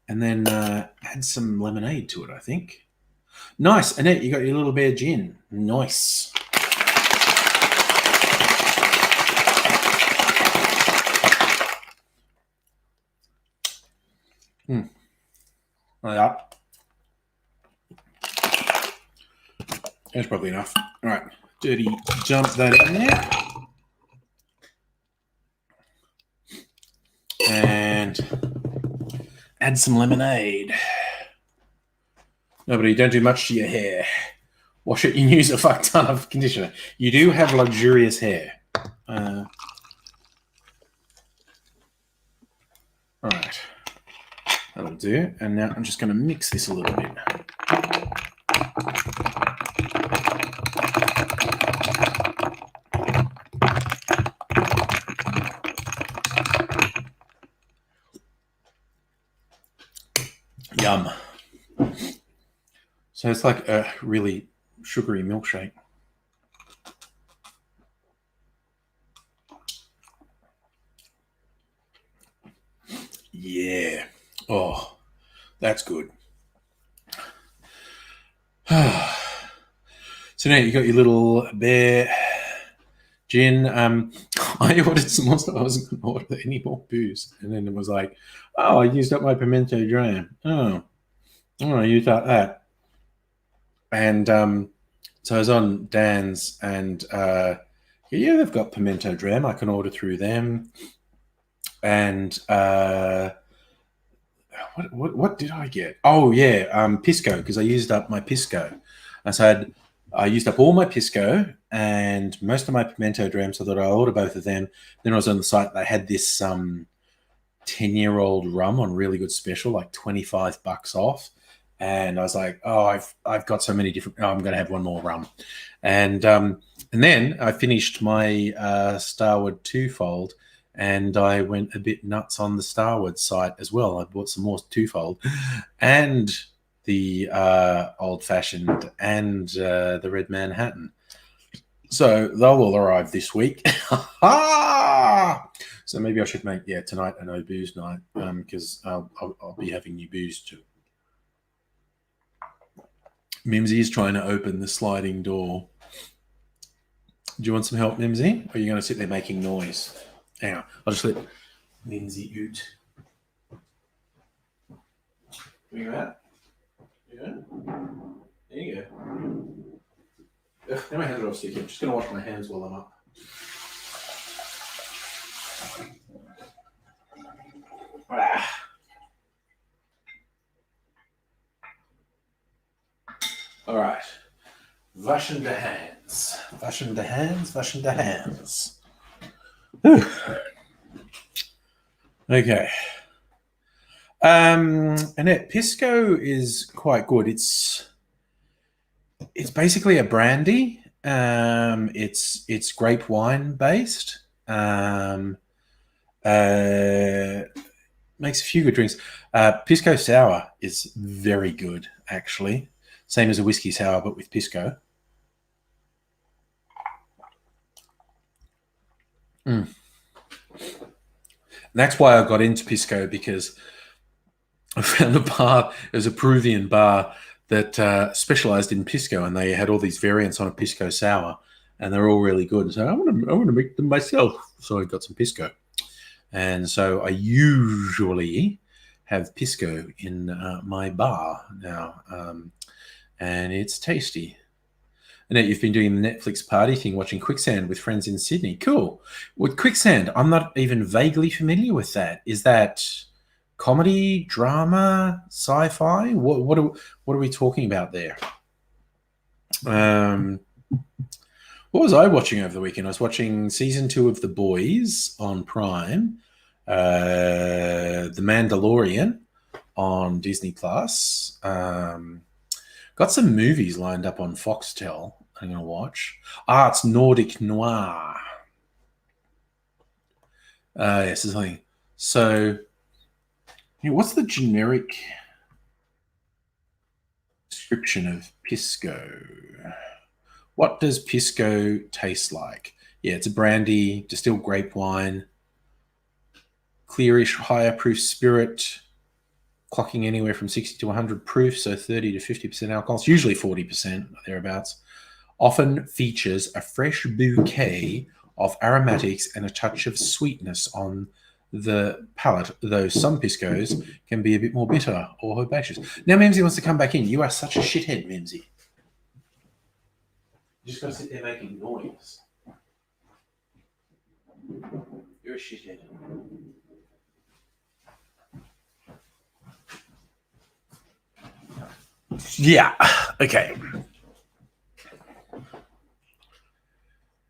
And then add some lemonade to it, I think. Nice. Annette, you got your little bear gin. Nice. Like that. That's probably enough. All right. Dirty dump that in there. And add some lemonade. No, but you don't do much to your hair. Wash it and use a fuck ton of conditioner. You do have luxurious hair. All right. That'll do. And now I'm just going to mix this a little bit. Yum. So it's like a really sugary milkshake. Yeah. Oh, that's good. So now you got your little bear gin. I ordered some more stuff. I wasn't going to order any more booze. And then it was like, oh, I used up my pimento dram. Oh, I used up that. And so I was on Dan's and yeah, they've got pimento dram. I can order through them. And what did I get? Oh yeah, Pisco, because I used up my Pisco. And so I used up all my Pisco and most of my pimento dram, so that I ordered both of them. Then I was on the site. They had this 10-year-old rum on really good special, like $25 off. And I was like, oh, I've got so many different. Oh, I'm going to have one more rum. And then I finished my Starwood twofold. And I went a bit nuts on the Starwood site as well. I bought some more twofold and the old-fashioned and the Red Manhattan. So they'll all arrive this week. So maybe I should make, tonight a no booze night because I'll be having new booze too. Mimsy is trying to open the sliding door. Do you want some help, Mimsy? Or are you going to sit there making noise? Hang on, I'll just let Mimsy out. Bring her out. Yeah. There you go. Now my hands are all sticky. I'm just going to wash my hands while I'm up. Waschen the hands. Waschen the hands. Waschen the hands. Okay. And Pisco is quite good. It's basically a brandy. It's grape wine based. Makes a few good drinks. Pisco sour is very good, actually. Same as a whiskey sour, but with Pisco. That's why I got into Pisco, because I found a bar. It was a Peruvian bar that specialized in Pisco, and they had all these variants on a Pisco sour, and they're all really good. So I want to make them myself. So I got some Pisco, and so I usually have Pisco in my bar now, and it's tasty. Annette, you've been doing the Netflix party thing, watching Quicksand with friends in Sydney. Cool. With Quicksand, I'm not even vaguely familiar with that. Is that comedy, drama, sci-fi? What are we talking about there? What was I watching over the weekend? I was watching season 2 of The Boys on Prime, The Mandalorian on Disney Plus. Got some movies lined up on Foxtel I'm going to watch. It's Nordic Noir. Yes, there's something. So, what's the generic description of Pisco? What does Pisco taste like? Yeah, it's a brandy, distilled grape wine, clearish, higher proof spirit, clocking anywhere from 60 to 100 proof, so 30 to 50% alcohol. It's usually 40%, thereabouts. Often features a fresh bouquet of aromatics and a touch of sweetness on the palate, though some Piscos can be a bit more bitter or herbaceous. Now Mimsy wants to come back in. You are such a shithead, Mimsy. You just got to sit there making noise. You're a shithead. Yeah. Okay.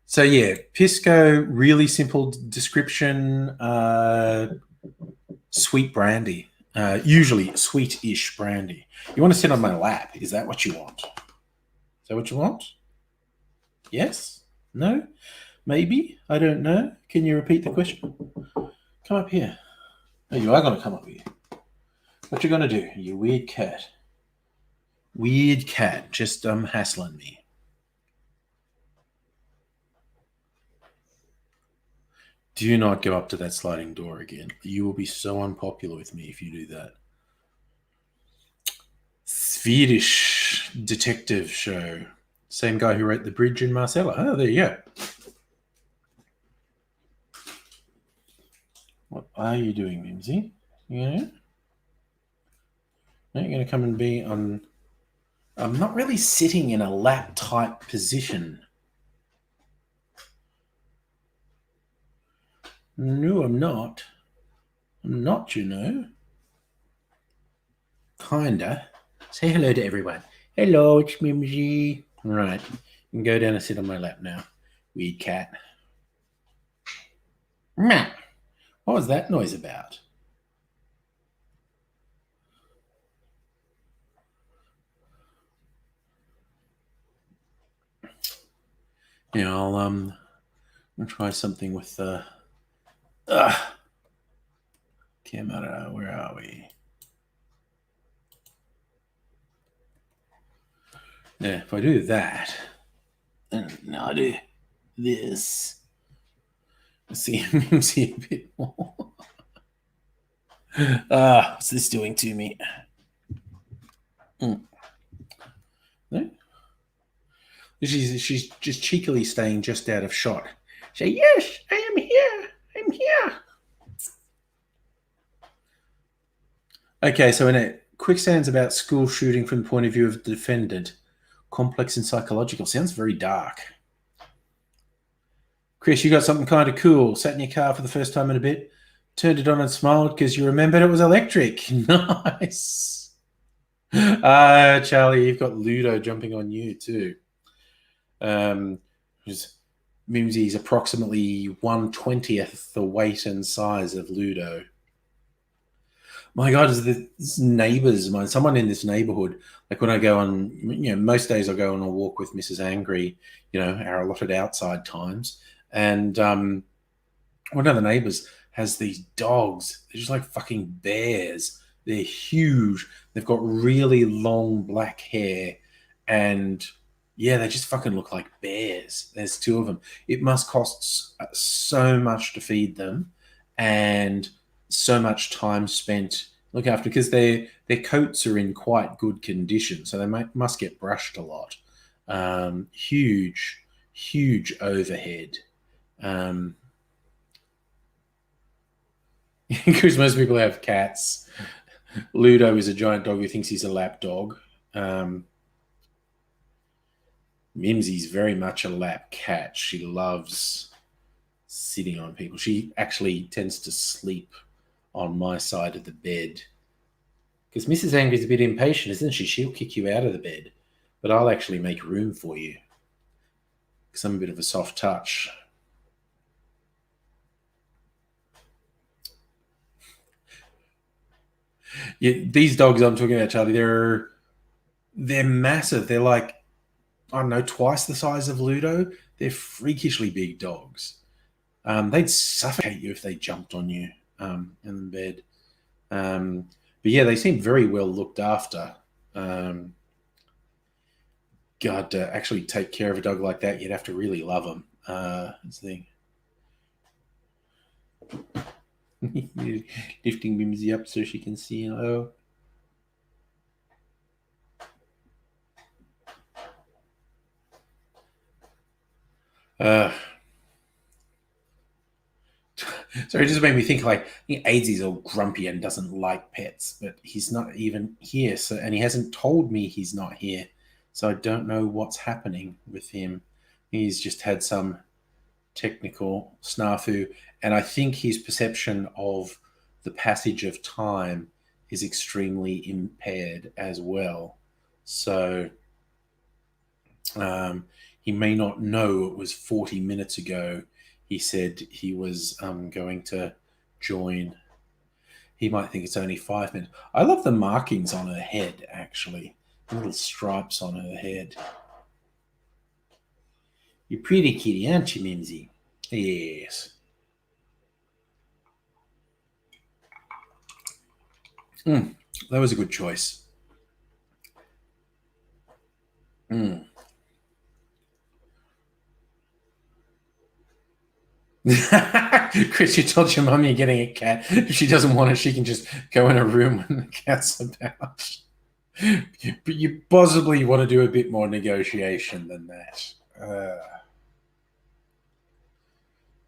So yeah, Pisco, really simple description. Sweet brandy. Usually sweet-ish brandy. You want to sit on my lap? Is that what you want? Is that what you want? Yes? No? Maybe? I don't know. Can you repeat the question? Come up here. Oh, you are going to come up here. What you going to do, you weird cat? Weird cat, just hassling me. Do not go up to that sliding door again. You will be so unpopular with me if you do that. Swedish detective show. Same guy who wrote The Bridge in Marcella. Oh, there you go. What are you doing, Mimsy? Yeah? Now you're going to come and be on... I'm not really sitting in a lap-type position. No, I'm not. I'm not, you know. Kinda. Say hello to everyone. Hello, it's Mimsy. Right. You can go down and sit on my lap now. Weird cat. Meow. What was that noise about? Yeah, I'll try something with camera. Where are we? Yeah, if I do that, and now I do this. See a bit more. What's this doing to me? No? She's just cheekily staying just out of shot. Say, yes, I am here. I'm here. Okay, so in a Quicksand's about school shooting from the point of view of the defendant. Complex and psychological. Sounds very dark. Chris, you got something kind of cool. Sat in your car for the first time in a bit. Turned it on and smiled because you remembered it was electric. Nice. Charlie, you've got Ludo jumping on you too. who's Mimsy's approximately 1/20th the weight and size of Ludo. My God, is this neighbours of mine, someone in this neighbourhood, like when I go on, most days I go on a walk with Mrs. Angry, our allotted outside times. And one of the neighbours has these dogs. They're just like fucking bears. They're huge. They've got really long black hair. And yeah, they just fucking look like bears. There's two of them. It must cost so much to feed them and so much time spent look after because their coats are in quite good condition. So they must get brushed a lot. Huge, huge overhead. Because most people have cats. Ludo is a giant dog who thinks he's a lap dog. Mimsy's very much a lap cat. She loves sitting on people. She actually tends to sleep on my side of the bed. Because Mrs. Angry's a bit impatient, isn't she? She'll kick you out of the bed. But I'll actually make room for you. Because I'm a bit of a soft touch. Yeah, these dogs I'm talking about, Charlie, they're massive. They're like, I don't know, twice the size of Ludo. They're freakishly big dogs. They'd suffocate you if they jumped on you in the bed. But yeah, they seem very well looked after. God, to actually take care of a dog like that, you'd have to really love them. That's the thing. Lifting Mimsy up so she can see. Oh. So it just made me think like Aidsy's all grumpy and doesn't like pets, but he's not even here. So and he hasn't told me he's not here. So I don't know what's happening with him. He's just had some technical snafu, and I think his perception of the passage of time is extremely impaired as well. So he may not know it was 40 minutes ago he said he was going to join. He might think it's only 5 minutes. I love the markings on her head, actually. The little stripes on her head. You're pretty kitty, aren't you, Mimsy? Yes. That was a good choice. Chris, you told your mum you're getting a cat. If she doesn't want it, she can just go in a room when the cat's about. But you possibly want to do a bit more negotiation than that.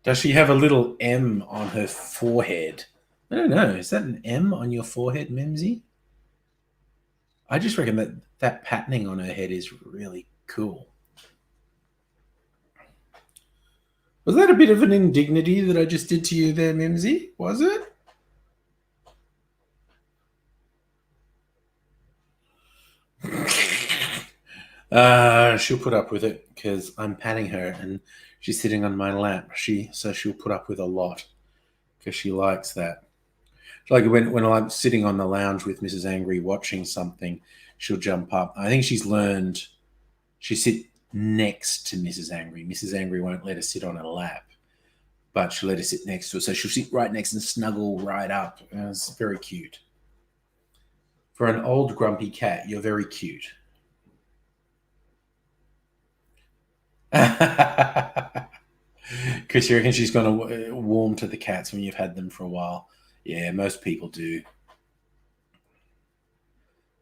Does she have a little M on her forehead? I don't know. Is that an M on your forehead, Mimsy? I just reckon that patterning on her head is really cool. Was that a bit of an indignity that I just did to you there, Mimsy? Was it? She'll put up with it because I'm patting her and she's sitting on my lap. So she'll put up with a lot because she likes that. Like when I'm sitting on the lounge with Mrs. Angry watching something, she'll jump up. I think she's learned she sit next to Mrs. Angry. Mrs. Angry won't let her sit on her lap, but she'll let her sit next to her. So she'll sit right next and snuggle right up. It's very cute. For an old grumpy cat, you're very cute. Chris, you reckon she's going to warm to the cats when you've had them for a while? Yeah, most people do.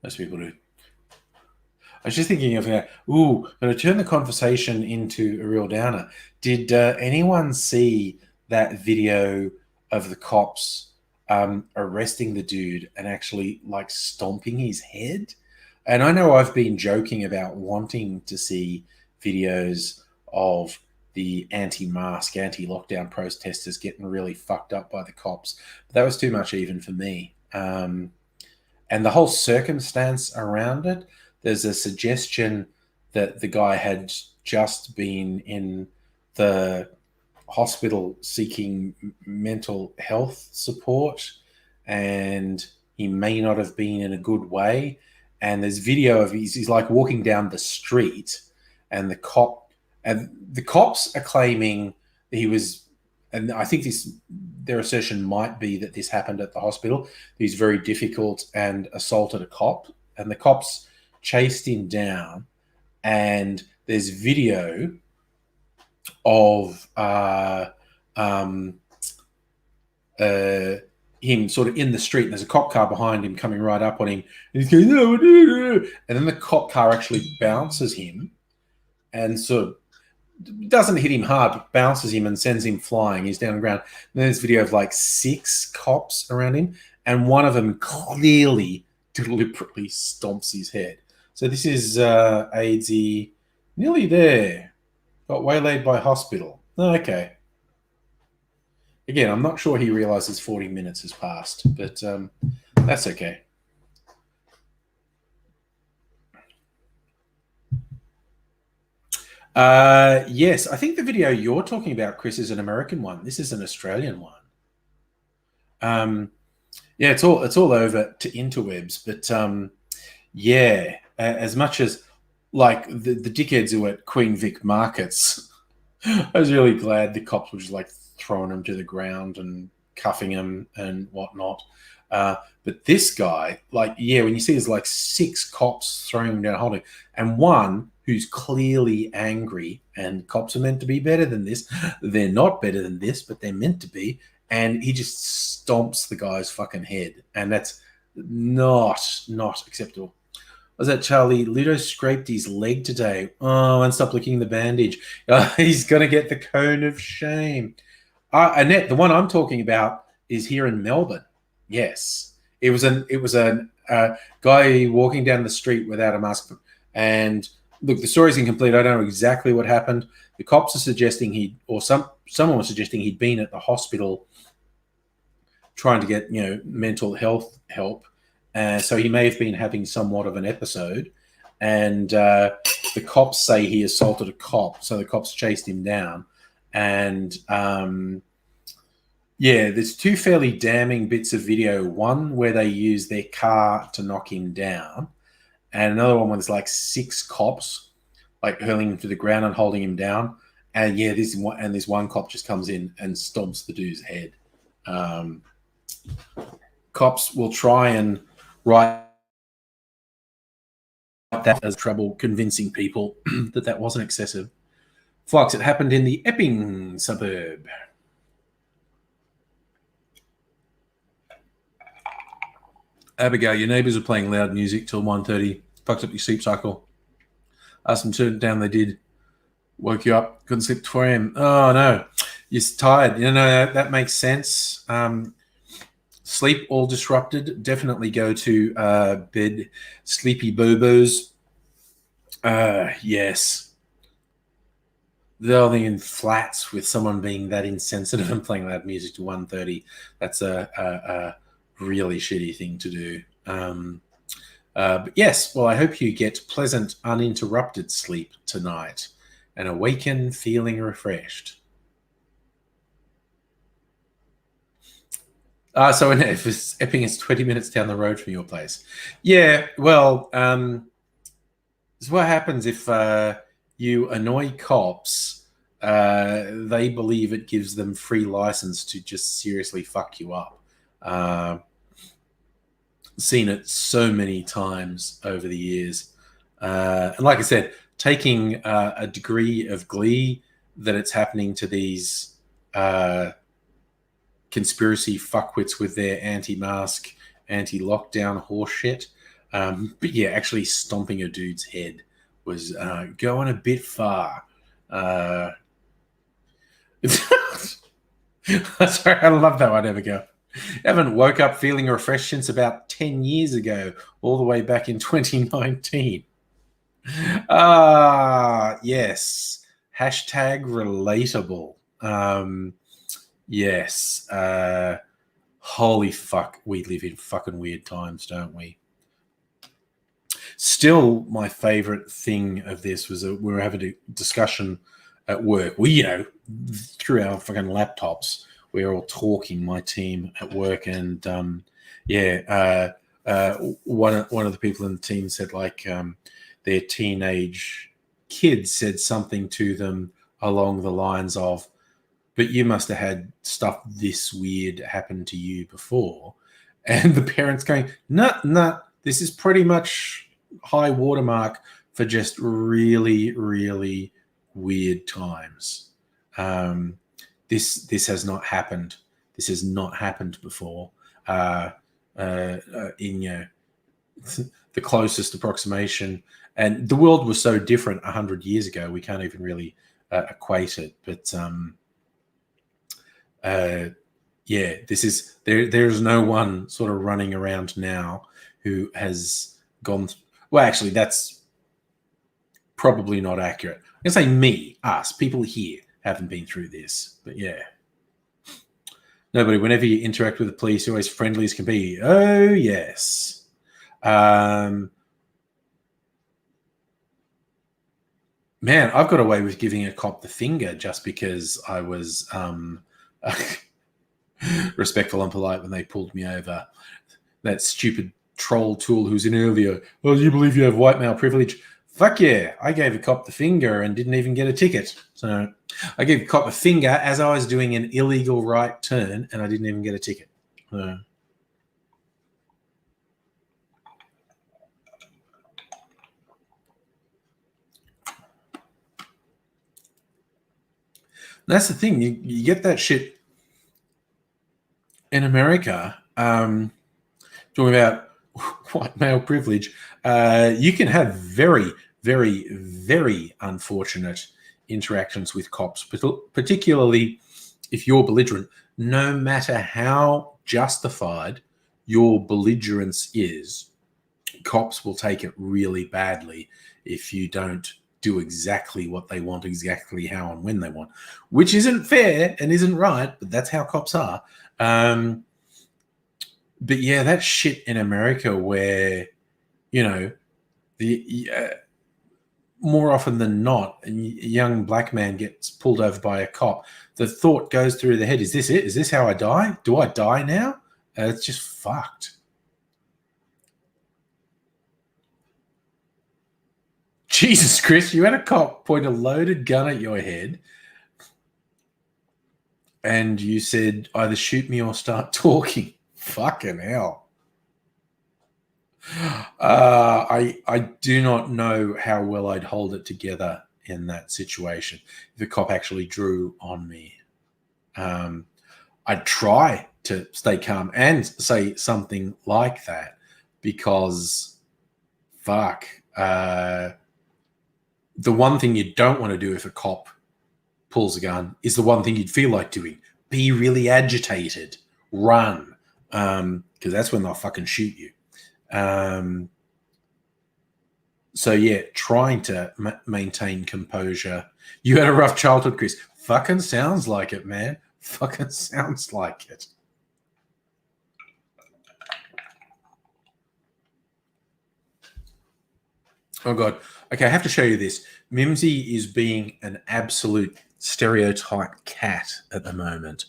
Most people do. I was just thinking of, going to turn the conversation into a real downer. Did anyone see that video of the cops arresting the dude and actually like stomping his head? And I know I've been joking about wanting to see videos of the anti-mask, anti-lockdown protesters getting really fucked up by the cops. But that was too much even for me. And the whole circumstance around it, there's a suggestion that the guy had just been in the hospital seeking mental health support, and he may not have been in a good way. And there's video of he's like walking down the street, and the cops are claiming that he was, and I think their assertion might be that this happened at the hospital. He's very difficult and assaulted a cop, and the cops chased him down. And there's video of him sort of in the street, and there's a cop car behind him coming right up on him, and he's going, no, no, no. And then the cop car actually bounces him and sort of doesn't hit him hard, but bounces him and sends him flying. He's down on the ground. And there's video of like 6 cops around him, and one of them clearly deliberately stomps his head. So this is AZ nearly there. Got waylaid by hospital. Oh, okay. Again, I'm not sure he realizes 40 minutes has passed, but that's okay. Yes, I think the video you're talking about, Chris, is an American one. This is an Australian one. Yeah, it's all over to interwebs, but yeah, as much as like the dickheads who were at Queen Vic markets, I was really glad the cops were just like throwing him to the ground and cuffing him and whatnot. But this guy, like, yeah, when you see there's like 6 cops throwing him down, holding, and one who's clearly angry, and cops are meant to be better than this. They're not better than this, but they're meant to be. And he just stomps the guy's fucking head. And that's not acceptable. Was that Charlie? Ludo scraped his leg today. Oh, and stop licking the bandage. He's going to get the cone of shame. Annette, the one I'm talking about is here in Melbourne. Yes. It was a guy walking down the street without a mask. And look, the story's incomplete. I don't know exactly what happened. The cops are suggesting someone was suggesting he'd been at the hospital trying to get, mental health help. So he may have been having somewhat of an episode. And the cops say he assaulted a cop. So the cops chased him down. And yeah, there's 2 fairly damning bits of video. One where they use their car to knock him down, and another one where there's like 6 cops like hurling him to the ground and holding him down. And yeah, this one cop just comes in and stomps the dude's head. Cops will try and write that as trouble convincing people that wasn't excessive. Flux, it happened in the Epping suburb. Abigail, your neighbours are playing loud music till 1:30. Fucked up your sleep cycle. Asked them to turn it down. They did. Woke you up. Couldn't sleep till 4 a.m. Oh, no. You're tired. That makes sense. Sleep all disrupted. Definitely go to bed. Sleepy bobos. Yes. The only in flats with someone being that insensitive and playing loud music to 1:30. That's a really shitty thing to do. But yes, well, I hope you get pleasant, uninterrupted sleep tonight and awaken feeling refreshed. So if Epping is 20 minutes down the road from your place. Yeah, well, this is what happens if you annoy cops. They believe it gives them free license to just seriously fuck you up. Seen it so many times over the years. And like I said, taking a degree of glee that it's happening to these conspiracy fuckwits with their anti-mask, anti-lockdown horseshit. But yeah, actually stomping a dude's head was going a bit far. Sorry, I love that one, Abigail. Haven't woke up feeling refreshed since about 10 years ago, all the way back in 2019. Yes. Hashtag relatable. Yes. Holy fuck, we live in fucking weird times, don't we? Still, my favorite thing of this was that we were having a discussion at work. We, through our fucking laptops, we were all talking, my team at work, and one of the people in the team said like their teenage kid said something to them along the lines of, "But you must have had stuff this weird happen to you before," and the parents going, "No, this is pretty much high watermark for just really, really weird times. This has not happened. This has not happened before." In the closest approximation, and the world was so different 100 years ago, we can't even really equate it. But this is there's no one sort of running around now who has gone. Well, actually, that's probably not accurate. I'm gonna say me, us, people here haven't been through this, but yeah. Nobody, whenever you interact with the police, you're always friendly as can be. Oh, yes. Man, I've got away with giving a cop the finger just because I was respectful and polite when they pulled me over. That stupid troll tool who's in earlier, "Oh, you believe you have white male privilege?" Fuck yeah, I gave a cop the finger and didn't even get a ticket. So I gave a cop a finger as I was doing an illegal right turn and I didn't even get a ticket. That's the thing. You get that shit in America. Talking about white male privilege, you can have very, very, very unfortunate interactions with cops, particularly if you're belligerent. No matter how justified your belligerence is, cops will take it really badly if you don't do exactly what they want, exactly how and when they want, which isn't fair and isn't right, but that's how cops are. But yeah, that shit in America where, more often than not, a young black man gets pulled over by a cop, the thought goes through the head, is this it? Is this how I die? Do I die now? It's just fucked. Jesus, Chris, you had a cop point a loaded gun at your head and you said, either shoot me or start talking. Fucking hell. I do not know how well I'd hold it together in that situation if a cop actually drew on me. I'd try to stay calm and say something like that because fuck. The one thing you don't want to do if a cop pulls a gun is the one thing you'd feel like doing. Be really agitated. Run. Because that's when they'll fucking shoot you. So yeah, trying to maintain composure. You had a rough childhood, Chris. Fucking sounds like it, man. Fucking sounds like it. Oh God. Okay, I have to show you this. Mimsy is being an absolute stereotype cat at the moment.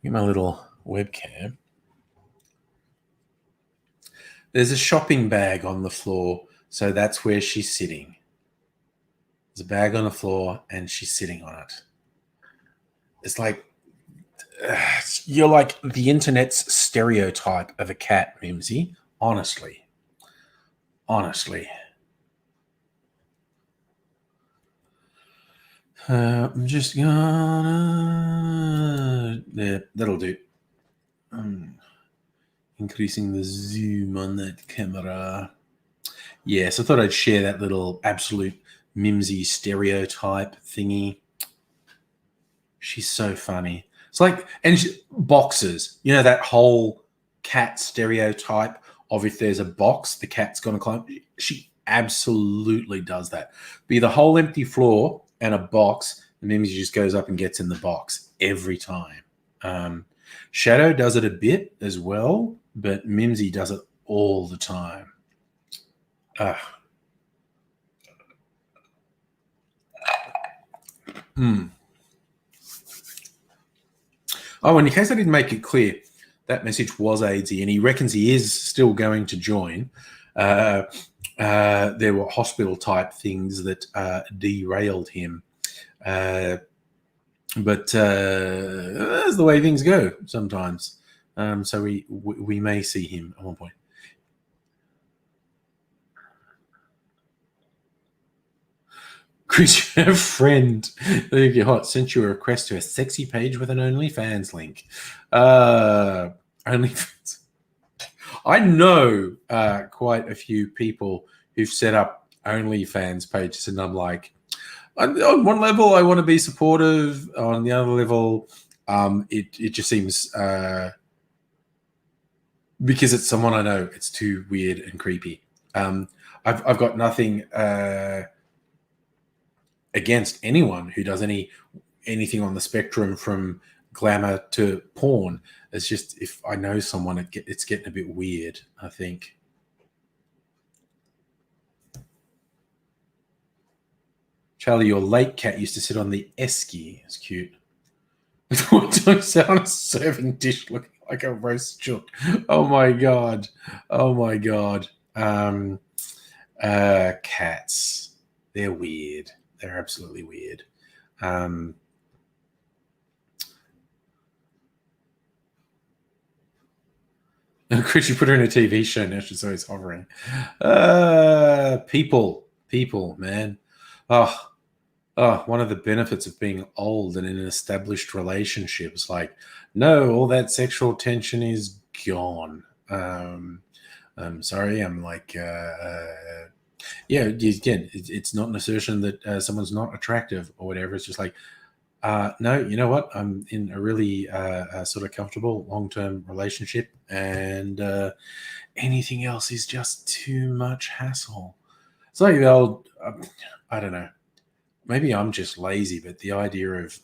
Get my little webcam. There's a shopping bag on the floor, so that's where she's sitting. There's a bag on the floor, and she's sitting on it. It's like you're like the internet's stereotype of a cat, Mimsy. Honestly. I'm just gonna... Yeah, that'll do. Increasing the zoom on that camera. Yes, I thought I'd share that little absolute Mimsy stereotype thingy. She's so funny. It's like, and boxes, that whole cat stereotype of if there's a box, the cat's going to climb. She absolutely does that. Be the whole empty floor and a box, and Mimsy just goes up and gets in the box every time. Shadow does it a bit as well, but Mimsy does it all the time. Mm. Oh, and in case I didn't make it clear, that message was AIDSy, and he reckons he is still going to join. There were hospital type things that derailed him. But that's the way things go sometimes. So we may see him at one point. Chris, your friend, you're hot, sent you a request to a sexy page with an OnlyFans link. OnlyFans. I know quite a few people who've set up OnlyFans pages, and I'm like, on one level, I want to be supportive. On the other level, it just seems because it's someone I know, it's too weird and creepy. I've got nothing against anyone who does anything on the spectrum from glamour to porn. It's just if I know someone, it's getting a bit weird, I think. Charlie, your late cat used to sit on the esky. It's cute. Don't sit on a serving dish looking like a roast chook. Oh my god. Oh my god. Cats. They're weird. They're absolutely weird. Chris, you put her in a TV show now. She's always hovering. People, man. One of the benefits of being old and in an established relationship is like, no, all that sexual tension is gone. I'm sorry. I'm like, yeah, again, it's not an assertion that someone's not attractive or whatever. It's just like, no, you know what? I'm in a really sort of comfortable long-term relationship, and anything else is just too much hassle. It's like the old, I don't know, maybe I'm just lazy, but the idea of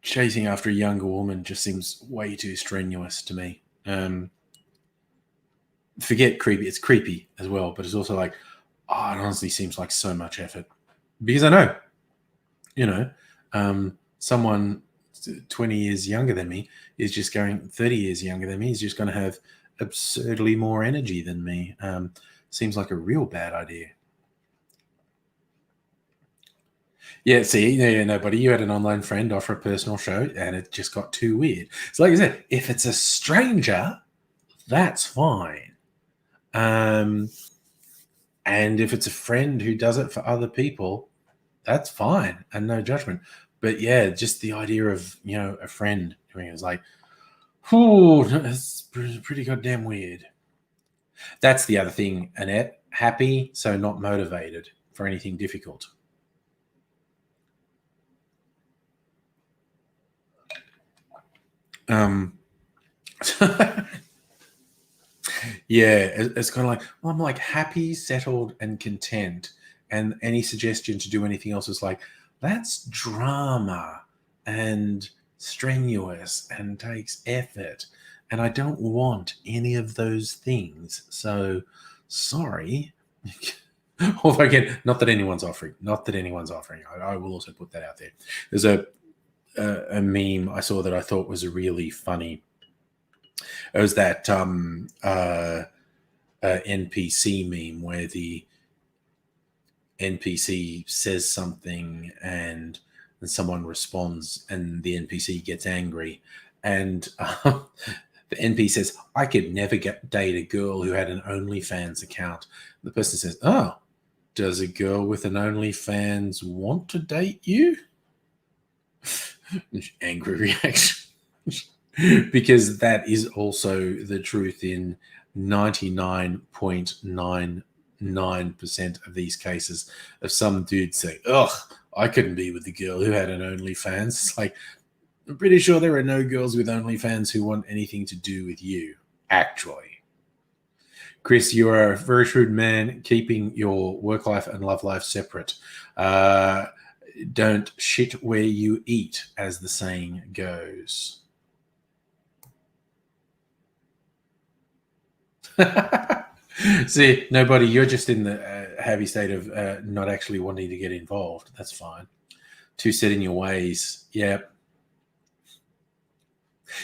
chasing after a younger woman just seems way too strenuous to me. Forget creepy. It's creepy as well, but it's also like, it honestly seems like so much effort because I know, someone 20 years younger than me is just going 30 years younger than me is just going to have absurdly more energy than me. Seems like a real bad idea. Yeah, see, no, buddy, you had an online friend offer a personal show and it just got too weird. So like I said, if it's a stranger, that's fine. And if it's a friend who does it for other people, that's fine and no judgment. But yeah, just the idea of, a friend doing it is like, whew, that's pretty goddamn weird. That's the other thing, Annette. Happy, so not motivated for anything difficult. Yeah, it's kind of like, well, I'm like happy, settled, and content. And any suggestion to do anything else is like, that's drama and strenuous and takes effort. And I don't want any of those things. So sorry. Although again, not that anyone's offering. I will also put that out there. There's a meme I saw that I thought was really funny. It was that NPC meme where the NPC says something and someone responds and the NPC gets angry. And the NPC says, I could never date a girl who had an OnlyFans account. The person says, oh, does a girl with an OnlyFans want to date you? Angry reaction. Because that is also the truth in 99.99% of these cases of some dude saying, ugh, I couldn't be with the girl who had an OnlyFans. It's like, I'm pretty sure there are no girls with OnlyFans who want anything to do with you, actually. Chris, you are a very shrewd man, keeping your work life and love life separate. Don't shit where you eat, as the saying goes. See, nobody, you're just in the happy state of not actually wanting to get involved. That's fine. too set in your ways. Yeah.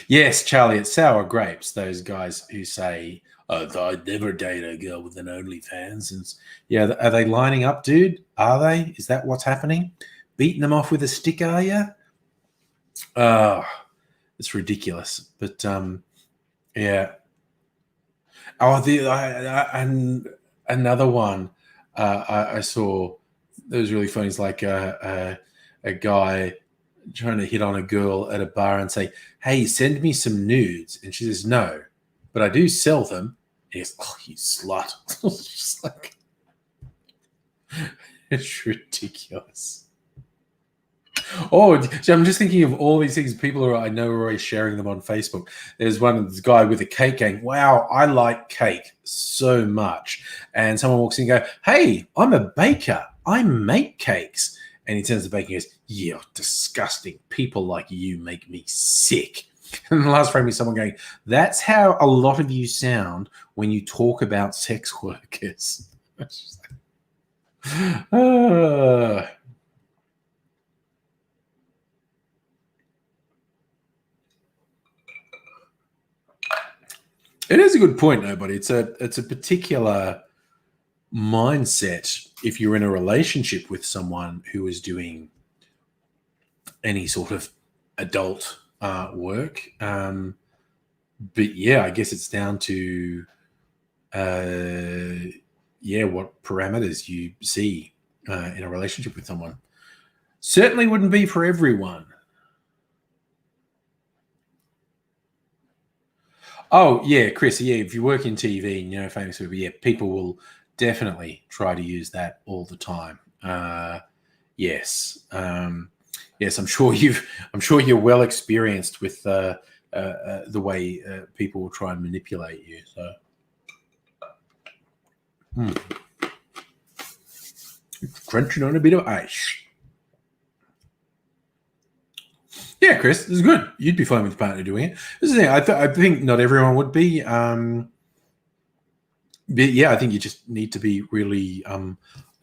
Yes, Charlie, it's sour grapes. Those guys who say, "Oh, I'd never date a girl with an OnlyFans." And yeah, are they lining up, dude? Are they? Is that what's happening? Beating them off with a stick, are you? It's ridiculous. But yeah. Oh, and another one I saw that was really funny. It's like a guy trying to hit on a girl at a bar and say, "Hey, send me some nudes," and she says, "No, but I do sell them." And he goes, "Oh, you slut!" It's just like, it's ridiculous. Oh, I'm just thinking of all these things. People I know are always sharing them on Facebook. There's this guy with a cake going, "Wow, I like cake so much." And someone walks in and goes, "Hey, I'm a baker. I make cakes." And he turns to the baker and goes, "Yeah, disgusting. People like you make me sick." And the last frame is someone going, "That's how a lot of you sound when you talk about sex workers." It is a good point, nobody. It's a particular mindset if you're in a relationship with someone who is doing any sort of adult work. But yeah, I guess it's down to what parameters you see in a relationship with someone. Certainly wouldn't be for everyone. Oh yeah, Chris. Yeah, if you work in TV and you know famous people, yeah, people will definitely try to use that all the time. Yes, yes. I'm sure you're well experienced with the way people will try and manipulate you. So, crunching on a bit of ice. Yeah, Chris, this is good. You'd be fine with your partner doing it. This is the thing. I think not everyone would be. But yeah, I think you just need to be really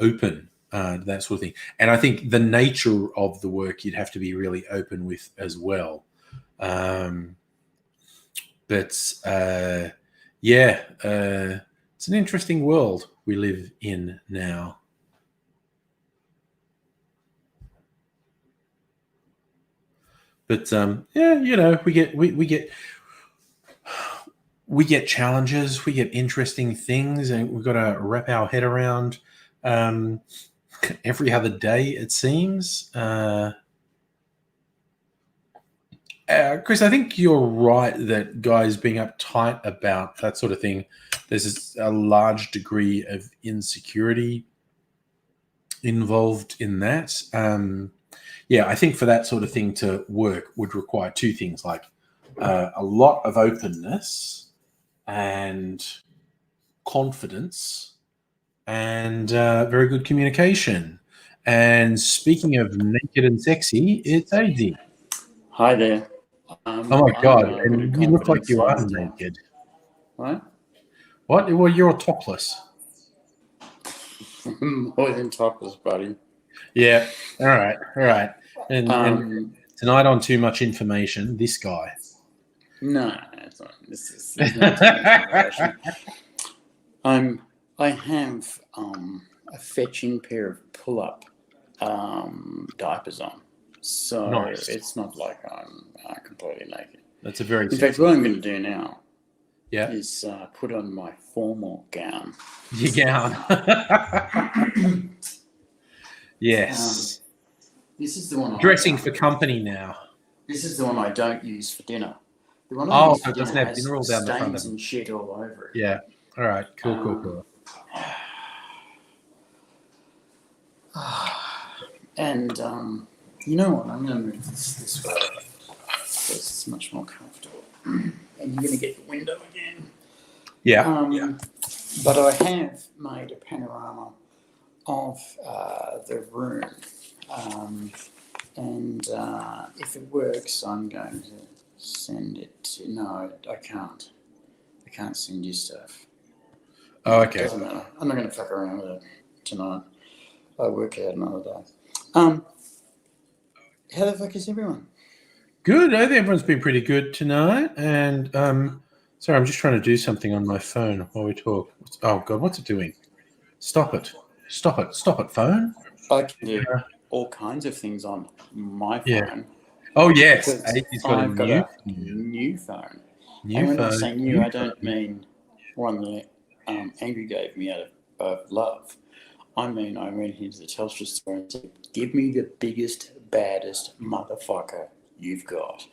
open to that sort of thing. And I think the nature of the work you'd have to be really open with as well. But yeah, it's an interesting world we live in now. But yeah, you know, we get challenges, we get interesting things, and we've got to wrap our head around every other day, it seems. Chris, I think you're right that guys being uptight about that sort of thing, there's a large degree of insecurity involved in that. Yeah, I think for that sort of thing to work would require two things, like a lot of openness and confidence and very good communication. And speaking of naked and sexy, it's AD. Hi there. Oh my God. I'm And you look like confidence you are and naked. what? What? Well, you're topless. More than topless, buddy. Yeah. All right. All right. And tonight on Too Much Information, this guy. No, it's not. This is not too much information. I have a fetching pair of pull-up diapers on, so Nice. it's not like I'm completely naked. That's a very. In fact, what I'm going to do now, yeah, is put on my formal gown. Your gown. Yes. This is the one. Dressing for company now. This is the one I don't use for dinner. The one I use for it doesn't dinner have dinner all down the front of stains it. and shit all over it. Yeah. All right. Cool. And you know what? I'm going to move this way because it's much more comfortable. And you're going to get the window again. Yeah. But I have made a panorama of the room. And if it works, I'm going to send it to... No, I can't. I can't send you stuff. Oh, okay. Doesn't matter. I'm not going to fuck around with it tonight. I'll work out another day. How the fuck is everyone? Good. I think everyone's been pretty good tonight. And sorry, I'm just trying to do something on my phone while we talk. Oh God, what's it doing? Stop it! Stop it! Stop it, phone. I can do all kinds of things on my Yeah. phone Oh yes, because He's got a I've got new a new phone. new And when I phone. say new, I don't mean one that Angry gave me out of love. I mean, I went into the Telstra store and said, "Give me the biggest, baddest motherfucker you've got."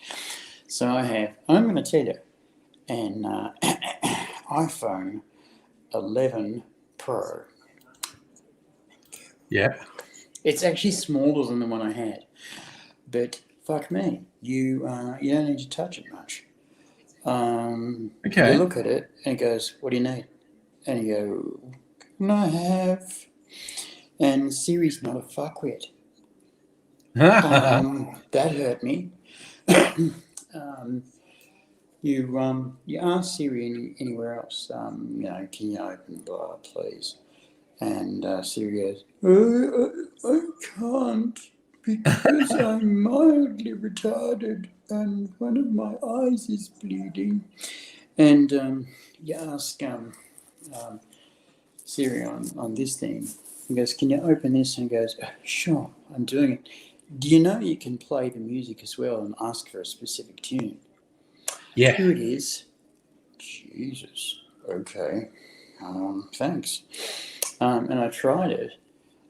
So I'm going to tell you, an iPhone 11 Pro. Yeah. It's actually smaller than the one I had, but fuck me, you don't need to touch it much. Okay. You look at it and it goes, "What do you need?" And you go, "Can I have?" And Siri's not a fuckwit. That hurt me. You ask Siri anywhere else, can you open blah, please? And Siri goes, I can't because I'm mildly retarded and one of my eyes is bleeding. And you ask Siri on this thing, he goes, "Can you open this?" And he goes, "Sure, I'm doing it." Do you know you can play the music as well and ask for a specific tune? Yeah. Here it is. Jesus. Okay. Thanks. And I tried it,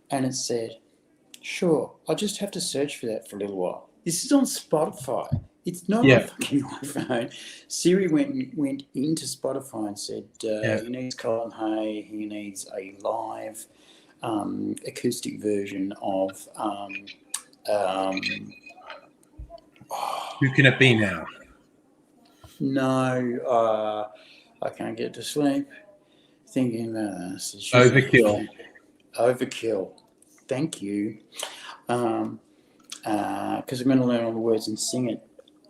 and it said, "Sure, I'll just have to search for that for a little while." This is on Spotify. It's not on Yeah. fucking iPhone. Siri went into Spotify and said, he needs Colin Hay, he needs a live acoustic version of... Who can it be now? No, I can't get to sleep. Thinking about this. Overkill. Overkill. Thank you. Because I'm going to learn all the words and sing it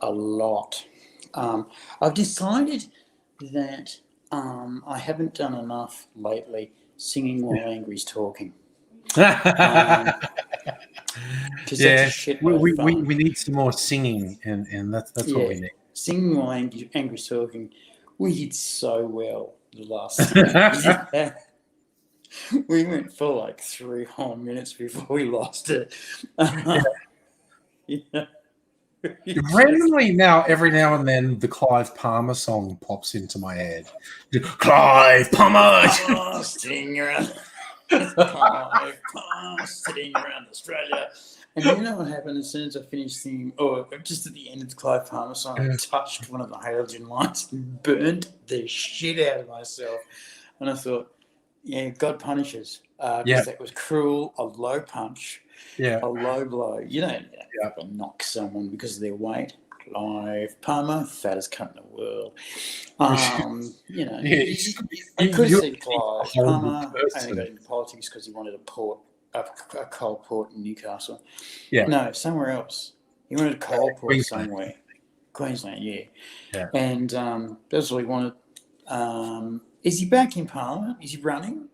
a lot. I've decided that I haven't done enough lately singing while Angry's talking. Because that's a shitload of fun. We need some more singing, and that's what we need. Singing while Angry's talking, we did so well the last time. We went for like 3 whole minutes before we lost it. Randomly now, every now and then, the Clive Palmer song pops into my head. Clive Palmer! Sitting around. Clive Palmer sitting around Australia. And you know what happened as soon as I finished singing, or just at the end of the Clive Palmer song, I touched one of the halogen lights and burnt the shit out of myself. And I thought, yeah, God punishes. Because that was cruel, a low punch, a low blow. You don't have to knock someone because of their weight. Clive Palmer, fattest cunt in the world. I could have said Clive Palmer only got into politics because he wanted a coal port in Newcastle. Yeah. No, somewhere else. He wanted a coal port somewhere. Queensland, yeah. And that's all he wanted. Is he back in Parliament? Is he running?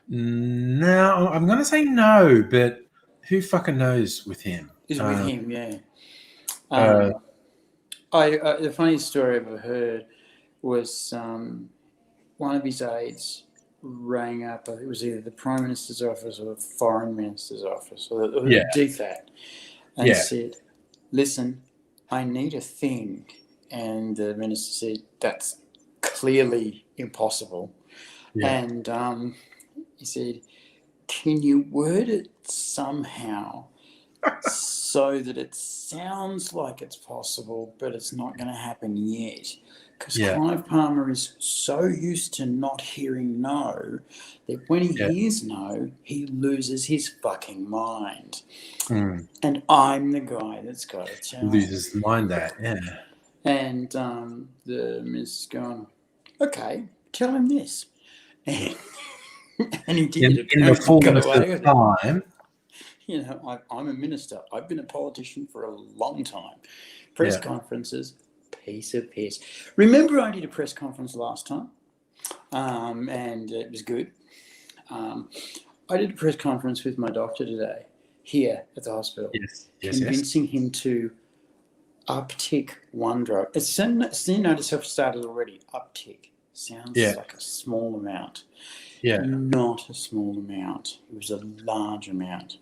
No, I'm going to say no, but who fucking knows with him? Is with him, yeah. The funniest story I've ever heard was one of his aides rang up. It was either the Prime Minister's office or the Foreign Minister's office, or the DFAT, and said, "Listen, I need a thing." And the minister said, "That's clearly impossible." And he said, "Can you word it somehow so that it sounds like it's possible, but it's not going to happen yet?" Because Clive Palmer is so used to not hearing no that when he hears no, he loses his fucking mind. And I'm the guy that's got to tell him. Loses his mind And the minister's gone, "Okay, tell him this." And he did. In the fullness of time. You know, I'm a minister. I've been a politician for a long time. Press conferences, piece of piss. Remember I did a press conference last time, and it was good. I did a press conference with my doctor today. here at the hospital, convincing him to uptick one drug. As soon as you notice I've started already, uptick sounds like a small amount. Yeah. Not a small amount. It was a large amount.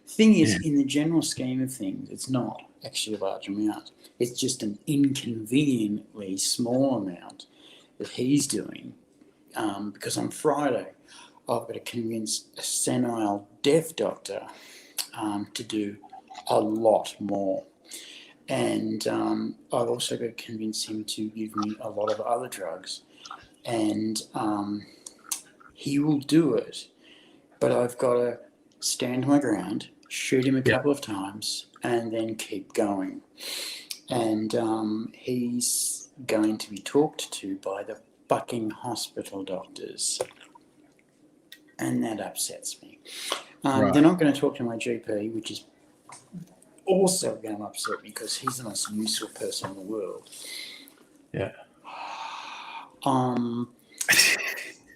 Thing is, in the general scheme of things, it's not actually a large amount. It's just an inconveniently small amount that he's doing, because on Friday I've got to convince a senile deaf doctor to do a lot more. And I've also got to convince him to give me a lot of other drugs. And he will do it, but I've got to stand my ground, shoot him a couple of times, and then keep going. And he's going to be talked to by the fucking hospital doctors. And that upsets me. They're not going to talk to my GP, which is also going to upset me because he's the most useful person in the world. Yeah.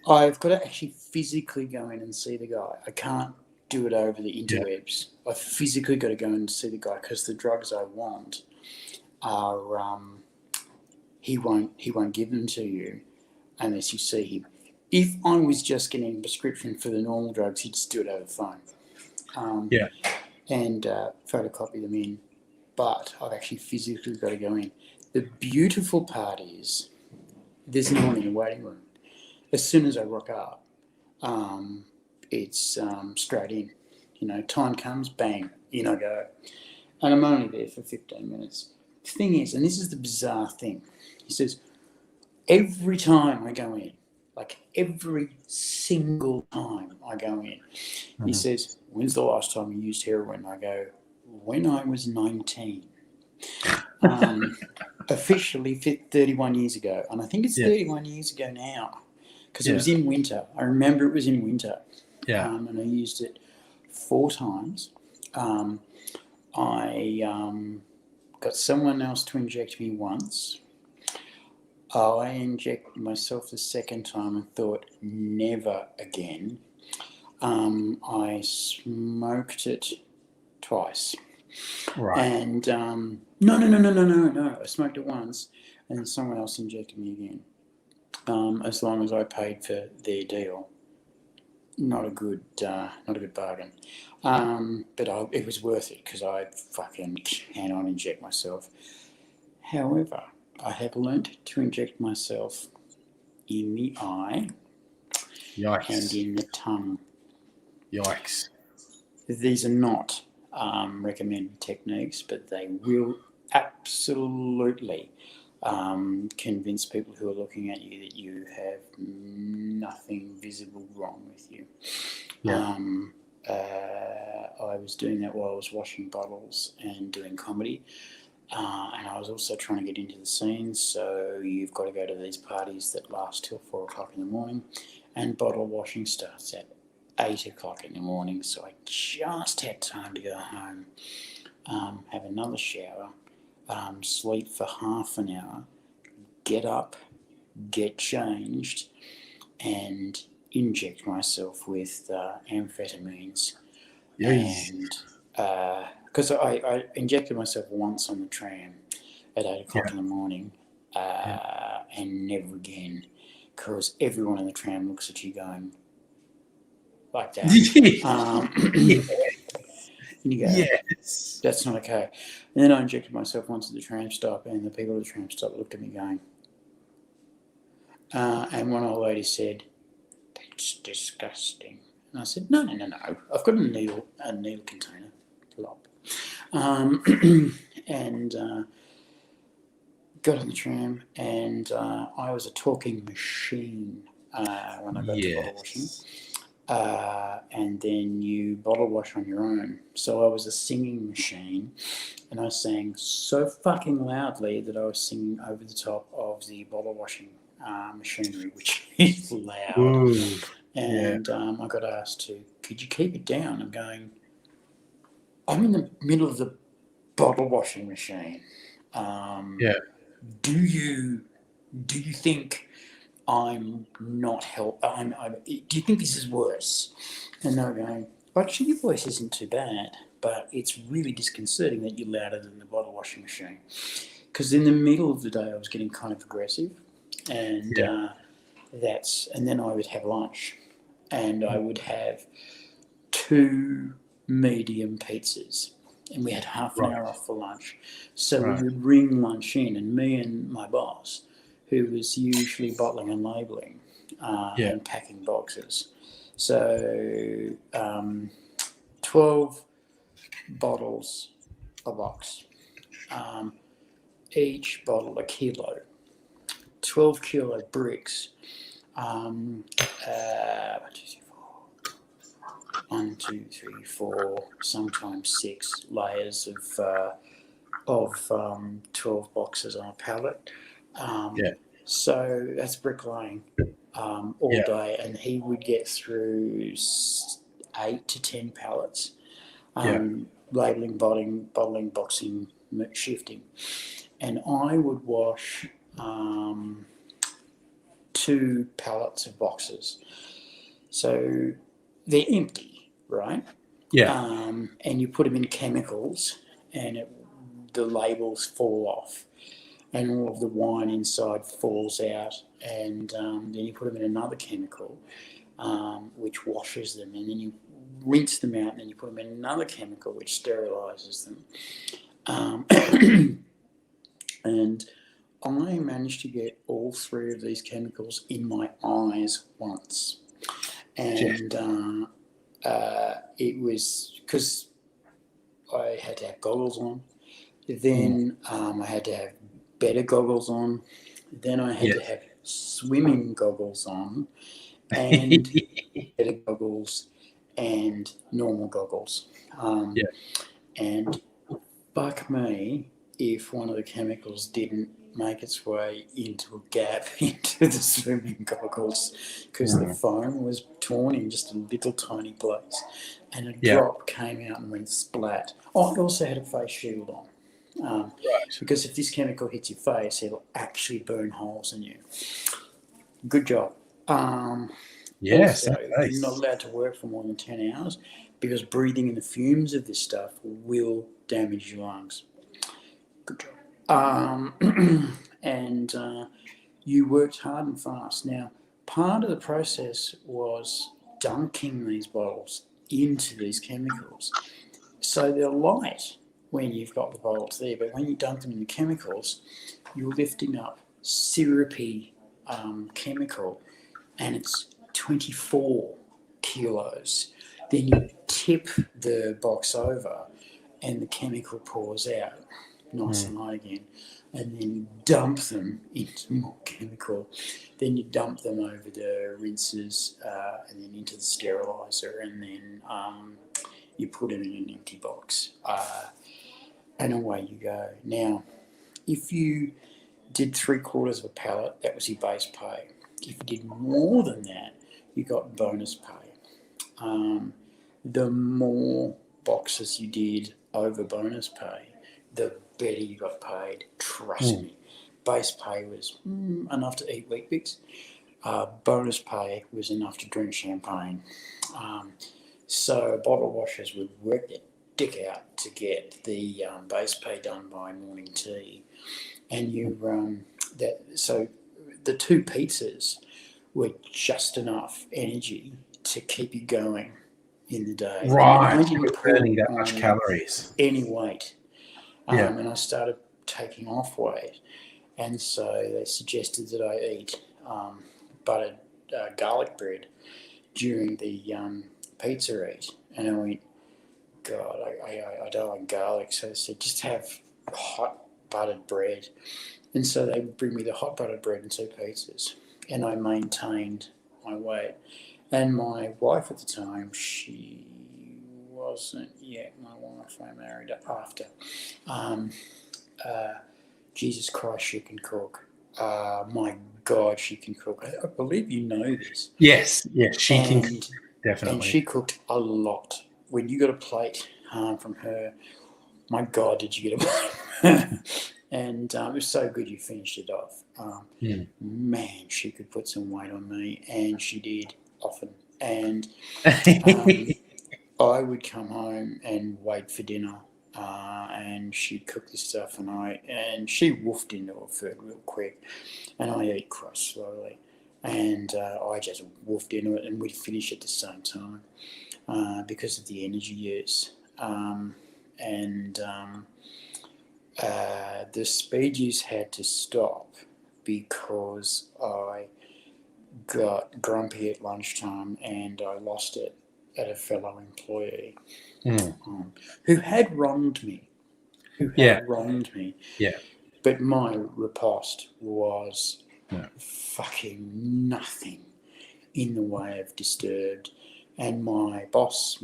I've got to actually physically go in and see the guy. I can't do it over the interwebs. I've physically got to go in and see the guy because the drugs I want are he won't give them to you unless you see him. If I was just getting a prescription for the normal drugs, he'd just do it over the phone. And photocopy them in. But I've actually physically got to go in. The beautiful part is there's no one in the waiting room. As soon as I rock up, it's straight in. You know, time comes, bang, in I go. And I'm only there for 15 minutes. The thing is, and this is the bizarre thing, he says, every time I go in, like every single time I go in, he says, when's the last time you used heroin? I go, when I was 19. Officially 31 years ago. And I think it's 31 years ago now because it was in winter. I remember it was in winter. And I used it 4 times. I got someone else to inject me once. I injected myself the second time and thought, never again. I smoked it twice. Right. And no. I smoked it once and then someone else injected me again. As long as I paid for their deal. Not a good bargain. But it was worth it because I fucking cannot inject myself. However, I have learnt to inject myself in the eye and in the tongue. Yikes. These are not recommended techniques, but they will absolutely convince people who are looking at you that you have nothing visible wrong with you. I was doing that while I was washing bottles and doing comedy. And I was also trying to get into the scenes, so you've got to go to these parties that last till 4 o'clock in the morning, and bottle washing starts at 8 o'clock in the morning, so I just had time to go home, have another shower, sleep for half an hour, get up, get changed, and inject myself with amphetamines. And because I injected myself once on the tram at 8 o'clock in the morning, and never again, because everyone in the tram looks at you going like that. And you go, yes, that's not okay. And then I injected myself once at the tram stop, and the people at the tram stop looked at me going, and one old lady said, that's disgusting. And I said, no. I've got a needle container. Plop. And got on the tram, and I was a talking machine when I got to bottle washing. And then you bottle wash on your own. So I was a singing machine, and I sang so fucking loudly that I was singing over the top of the bottle washing machinery, which is loud. Ooh. And I got asked could you keep it down? I'm going, I'm in the middle of the bottle washing machine. Do you think I'm not do you think this is worse? And they're going, actually, your voice isn't too bad. but it's really disconcerting that you're louder than the bottle washing machine. Because in the middle of the day, I was getting kind of aggressive, and and then I would have lunch, and I would have 2 medium pizzas, and we had half an hour off for lunch. So we would ring lunch in, and me and my boss, who was usually bottling and labelling and packing boxes. So 12 bottles a box, each bottle a kilo, 12 kilo bricks, 1, 2, 3, 4, sometimes 6 layers of 12 boxes on a pallet. So that's bricklaying all day, and he would get through 8 to 10 pallets, labelling, bottling, boxing, shifting. And I would wash 2 pallets of boxes. So they're empty, right? And you put them in chemicals, and the labels fall off, and all of the wine inside falls out, and then you put them in another chemical, which washes them, and then you rinse them out, and then you put them in another chemical, which sterilises them. And I managed to get all 3 of these chemicals in my eyes once. And it was because I had to have goggles on. Then I had to have better goggles on. Then I had to have swimming goggles on, and better goggles, and normal goggles. And fuck me if one of the chemicals didn't make its way into a gap into the swimming goggles, because the foam was torn in just a little tiny place, and a drop came out and went splat. Oh, I also had a face shield on. Because if this chemical hits your face, it'll actually burn holes in you. Good job. Yes. Also, you're not allowed to work for more than 10 hours, because breathing in the fumes of this stuff will damage your lungs. Good job. And you worked hard and fast. Now, part of the process was dunking these bottles into these chemicals. So they're light when you've got the bottles there, but when you dunk them in the chemicals, you're lifting up syrupy chemical, and it's 24 kilos. Then you tip the box over, and the chemical pours out nice and light again, and then you dump them into more chemical. Then you dump them over the rinsers, and then into the steriliser, and then you put them in an empty box, and away you go. Now, if you did 3/4 of a pallet, that was your base pay. If you did more than that, you got bonus pay. The more boxes you did over bonus pay, the better you got paid. Trust me. Base pay was enough to eat Weet-Bix. Bonus pay was enough to drink champagne. So bottle washers would work their dick out to get the base pay done by morning tea. And so the 2 pizzas were just enough energy to keep you going in the day. Right, I didn't put burning that much calories. any weight. And I started taking off weight. And so they suggested that I eat buttered garlic bread during the pizza eat. And I went, God, I don't like garlic. So they said, just have hot buttered bread. And so they would bring me the hot buttered bread and 2 pizzas. And I maintained my weight. And my wife at the time, she wasn't yet my wife. I married her after. Jesus Christ, she can cook. My God, she can cook. I believe you know this. Yes, she can cook, definitely. And she cooked a lot. When you got a plate from her, my God, did you get a plate? And it was so good you finished it off. Man, she could put some weight on me, and she did often. And I would come home and wait for dinner, and she'd cook the stuff, and she woofed into her food real quick, and I eat quite slowly, and I just woofed into it, and we'd finish at the same time because of the energy use, and the speed use had to stop because I got grumpy at lunchtime and I lost it at a fellow employee who had wronged me. Yeah. But my riposte was fucking nothing in the way of disturbed. And my boss,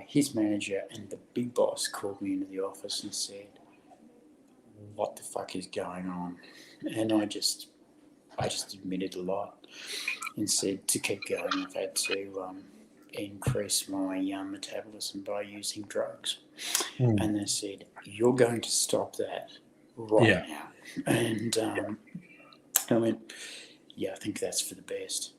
his manager, and the big boss called me into the office and said, "What the fuck is going on?" And I just admitted a lot and said to keep going, I've had to increase my metabolism by using drugs. And they said, "You're going to stop that right now." And I went, "Yeah, I think that's for the best."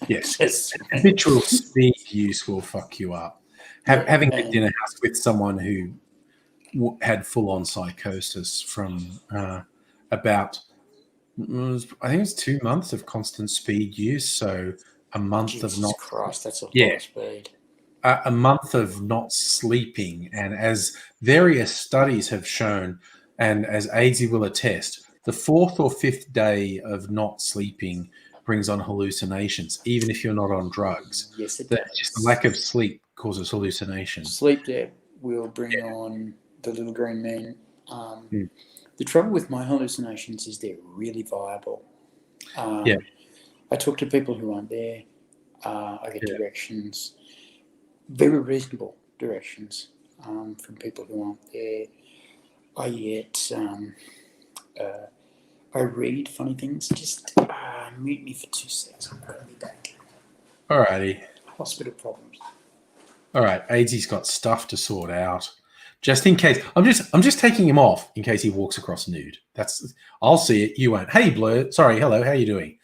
Yes. Habitual speed use will fuck you up. Having lived in a house with someone who had full-on psychosis from about, I think it was 2 months of constant speed use, so a month Jesus of not. Christ, that's a lot of speed. A month of not sleeping, and as various studies have shown, and as Aidsy will attest, the 4th or 5th day of not sleeping brings on hallucinations, even if you're not on drugs. Yes, it does. Just the lack of sleep causes hallucinations. Sleep debt will bring on the little green men. The trouble with my hallucinations is they're really viable. I talk to people who aren't there. I get directions, very reasonable directions from people who aren't there. I get, I read funny things. Just mute me for 2 seconds. I'm going to be back. Alrighty. Hospital problems. All right, Aidsy's got stuff to sort out. Just in case, I'm just taking him off in case he walks across nude. I'll see it. You won't. Hey, Blur. Sorry. Hello. How you doing?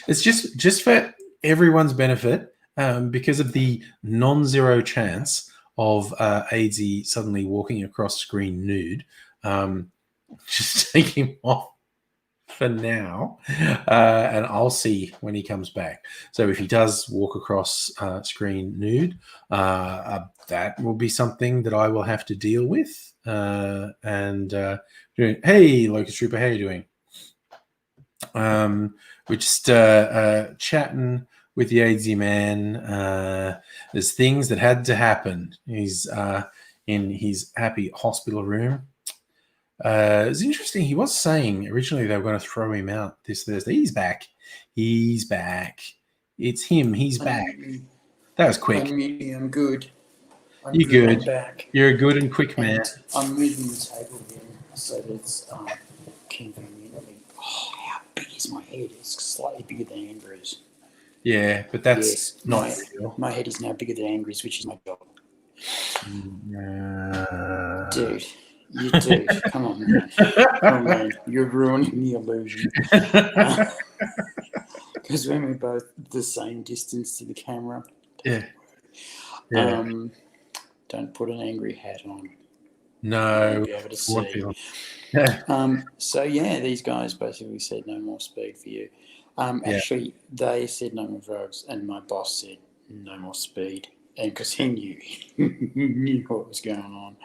It's just for everyone's benefit, because of the non-zero chance of Aidsy suddenly walking across screen nude. Just take him off for now, and I'll see when he comes back. So if he does walk across screen nude, that will be something that I will have to deal with. Hey, Locust Trooper, how you doing? We're just chatting with the Aidsy man. There's things that had to happen. He's in his happy hospital room. It's interesting. He was saying originally they were going to throw him out this Thursday. He's back. He's back. It's him. He's back. That was quick. I'm good. You're good. I'm back. You're a good and quick man. I'm moving the table here so that it's conveniently. Oh, how big is my head? It's slightly bigger than Andrew's. Yeah, but that's not real. My head is now bigger than Andrew's, which is my job. Dude. You do. Come on, man. Come on, man. You're ruining the illusion. Because when we're both the same distance to the camera. Don't put an angry hat on. No. You'll be able to see. So, these guys basically said no more speed for you. Actually, they said no more drugs, and my boss said no more speed. And because he knew what was going on.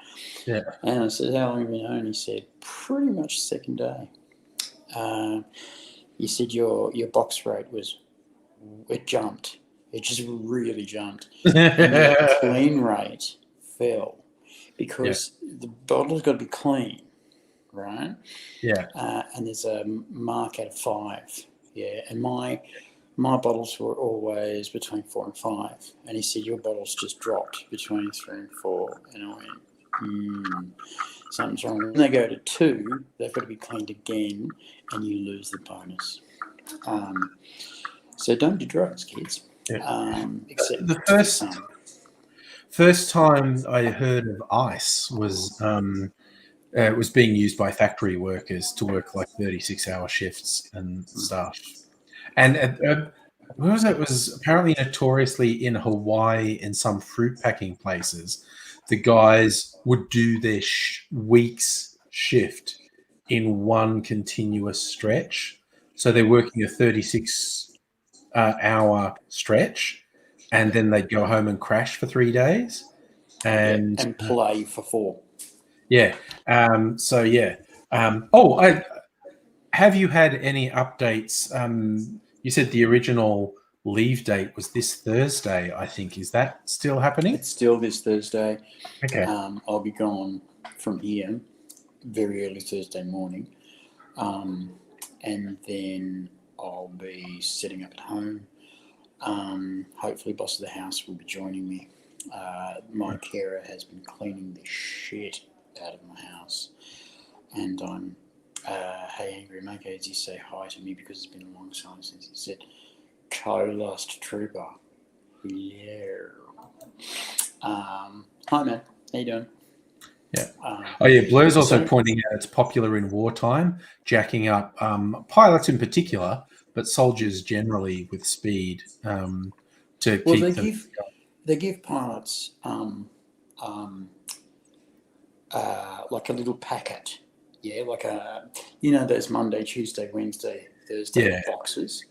Yeah. And I said, "How long have you known?" He said, "Pretty much second day." He said, your box rate it jumped. It just really jumped. And the clean rate fell because the bottle's got to be clean, right? Yeah. And there's a mark out of 5. Yeah. And my bottles were always between 4 and 5. And he said, your bottles just dropped between 3 and 4. And I went, something's wrong. When they go to 2, they've got to be cleaned again, and you lose the bonus. So don't do drugs, kids. Yeah. Except the first time I heard of ice was it was being used by factory workers to work like 36-hour shifts and stuff. And where was it? It was apparently notoriously in Hawaii in some fruit packing places. The guys would do their week's shift in one continuous stretch. So they're working a 36 hour stretch, and then they'd go home and crash for 3 days. And play for 4. Yeah. So yeah. Have you had any updates? You said the original leave date was this Thursday, I think. Is that still happening? It's still this Thursday. Okay. I'll be gone from here very early Thursday morning. And then I'll be setting up at home. Hopefully boss of the house will be joining me. My carer has been cleaning the shit out of my house. And I'm, hey, Angry Maker, as you say hi to me because it's been a long time since he said, co-lost trooper. Yeah. Hi, man. How you doing? Yeah. Blur's also pointing out it's popular in wartime, jacking up pilots in particular, but soldiers generally with speed to keep them. They give pilots like a little packet, like those Monday, Tuesday, Wednesday, Thursday boxes,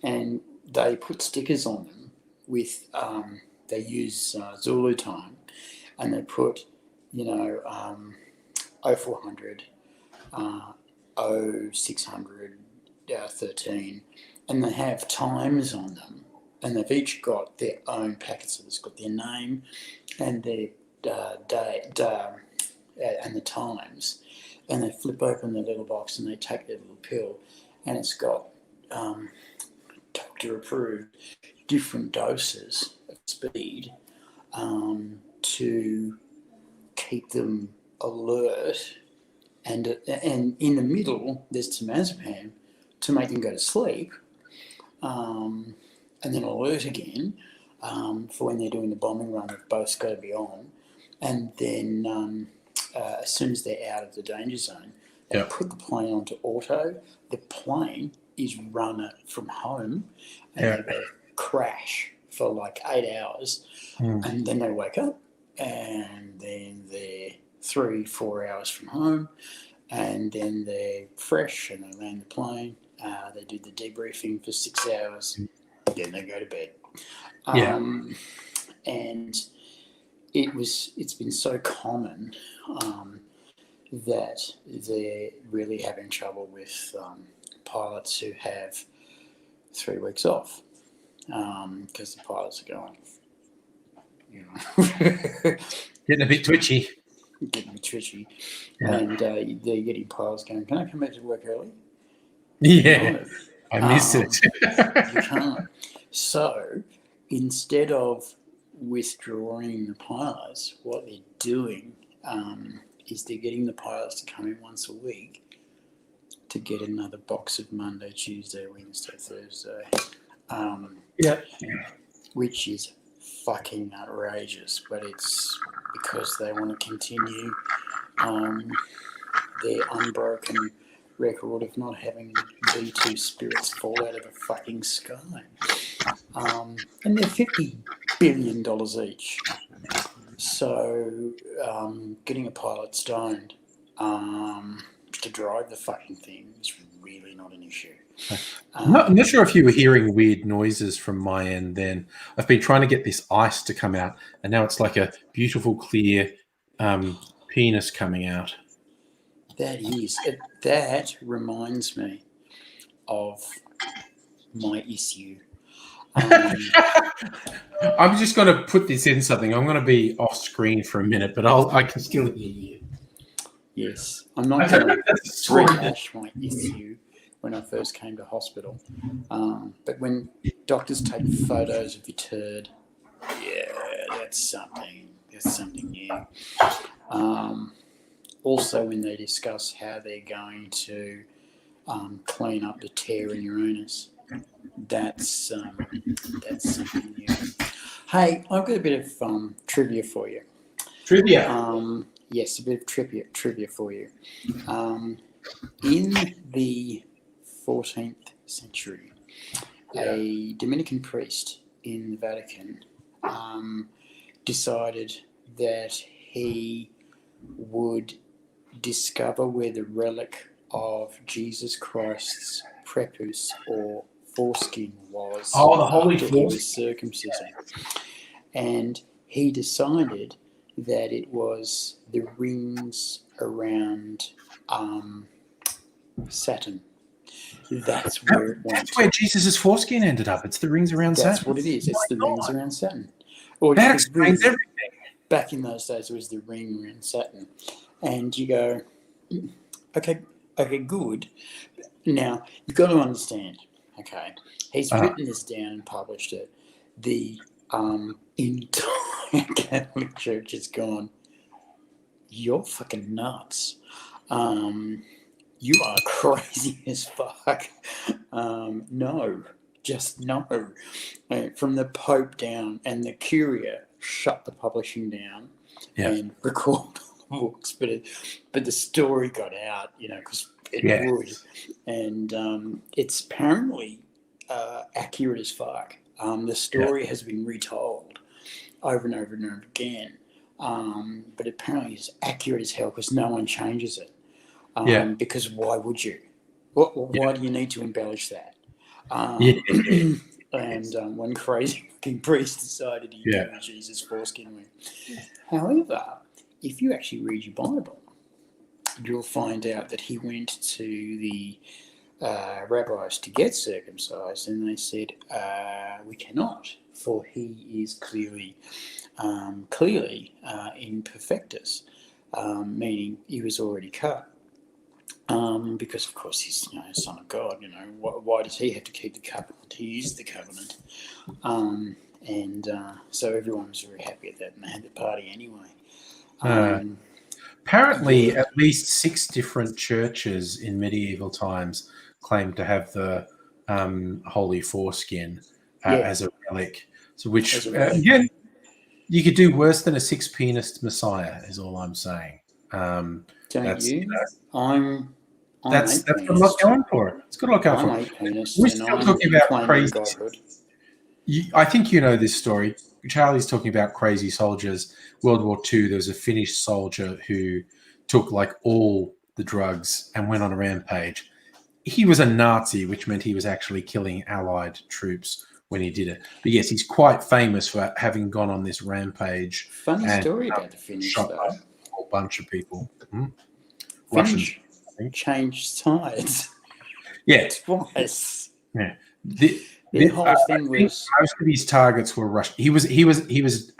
and they put stickers on them with they use Zulu time, and they put 0400, 0600, 13, and they have times on them, and they've each got their own packet, so it's got their name and their day and the times, and they flip open the little box and they take their little pill, and it's got doctor approved different doses of speed to keep them alert, and in the middle there's temazepam to make them go to sleep, and then alert again for when they're doing the bombing run. They've both got to be on, and then as soon as they're out of the danger zone, they put the plane onto auto. The plane is run from home, and they crash for like 8 hours, and then they wake up, and then they're 3-4 hours from home, and then they're fresh and they land the plane. They do the debriefing for 6 hours, then they go to bed. And it's been so common that they're really having trouble with pilots who have 3 weeks off, because the pilots are going, getting a bit twitchy. And they're getting pilots going, can I come back to work early? No. I miss it. You can't. So instead of withdrawing the pilots, what they're doing is they're getting the pilots to come in once a week to get another box of Monday, Tuesday, Wednesday, Thursday. Which is fucking outrageous, but it's because they want to continue their unbroken record of not having B2 spirits fall out of the fucking sky. And they're $50 billion each. So getting a pilot stoned to drive the fucking thing is really not an issue. I'm not sure if you were hearing weird noises from my end then. I've been trying to get this ice to come out, and now it's like a beautiful, clear penis coming out. That reminds me of my issue. I'm just going to put this in something. I'm going to be off screen for a minute, but I can still hear you. Yes, I'm not going to rehash my issue when I first came to hospital. But when doctors take photos of your turd, that's something new. Also, when they discuss how they're going to clean up the tear in your anus, that's something new. Hey, I've got a bit of trivia for you. Trivia? Yes, a bit of trivia for you. In the 14th century, a Dominican priest in the Vatican decided that he would discover where the relic of Jesus Christ's prepuce or foreskin was the holy after he foreskin. was circumcision. And he decided that it was the rings around Saturn. That's where it went. That's where Jesus' foreskin ended up. It's the rings around Saturn. That's what it is. It's the rings around Saturn. Or that explains really, everything. Back in those days, it was the ring around Saturn. And you go, okay, good. Now, you've got to understand, okay, he's written this down and published it. The entire Catholic Church has gone, you're fucking nuts. You are crazy as fuck. No, just no. From the Pope down, and the Curia shut the publishing down and recorded the books, but the story got out, because it would, and it's apparently accurate as fuck. The story has been retold over and over and over again, but apparently it's accurate as hell because no one changes it. Because why would you? Why do you need to embellish that? And one crazy fucking priest decided he knew Jesus' foreskin went. However, if you actually read your Bible, you'll find out that he went to the rabbis to get circumcised, and they said, we cannot, for he is clearly imperfectus, meaning he was already cut. Because of course he's son of God. Why does he have to keep the covenant? He is the covenant, and so everyone was very happy at that, and they had the party anyway. Apparently, at least 6 different churches in medieval times claimed to have the holy foreskin as a relic. So, which again, you could do worse than a 6-penis Messiah. Is all I'm saying. Don't you? That's what I'm not going for. It's got a lot going for it. We're still talking about crazy. I think you know this story. Charlie's talking about crazy soldiers. World War II, there was a Finnish soldier who took all the drugs and went on a rampage. He was a Nazi, which meant he was actually killing Allied troops when he did it. But yes, he's quite famous for having gone on this rampage. Funny story about the Finnish, shot though. a whole bunch of people. Finnish changed sides. Yeah. Twice. Yeah. The whole thing was most of his targets were Russian. He was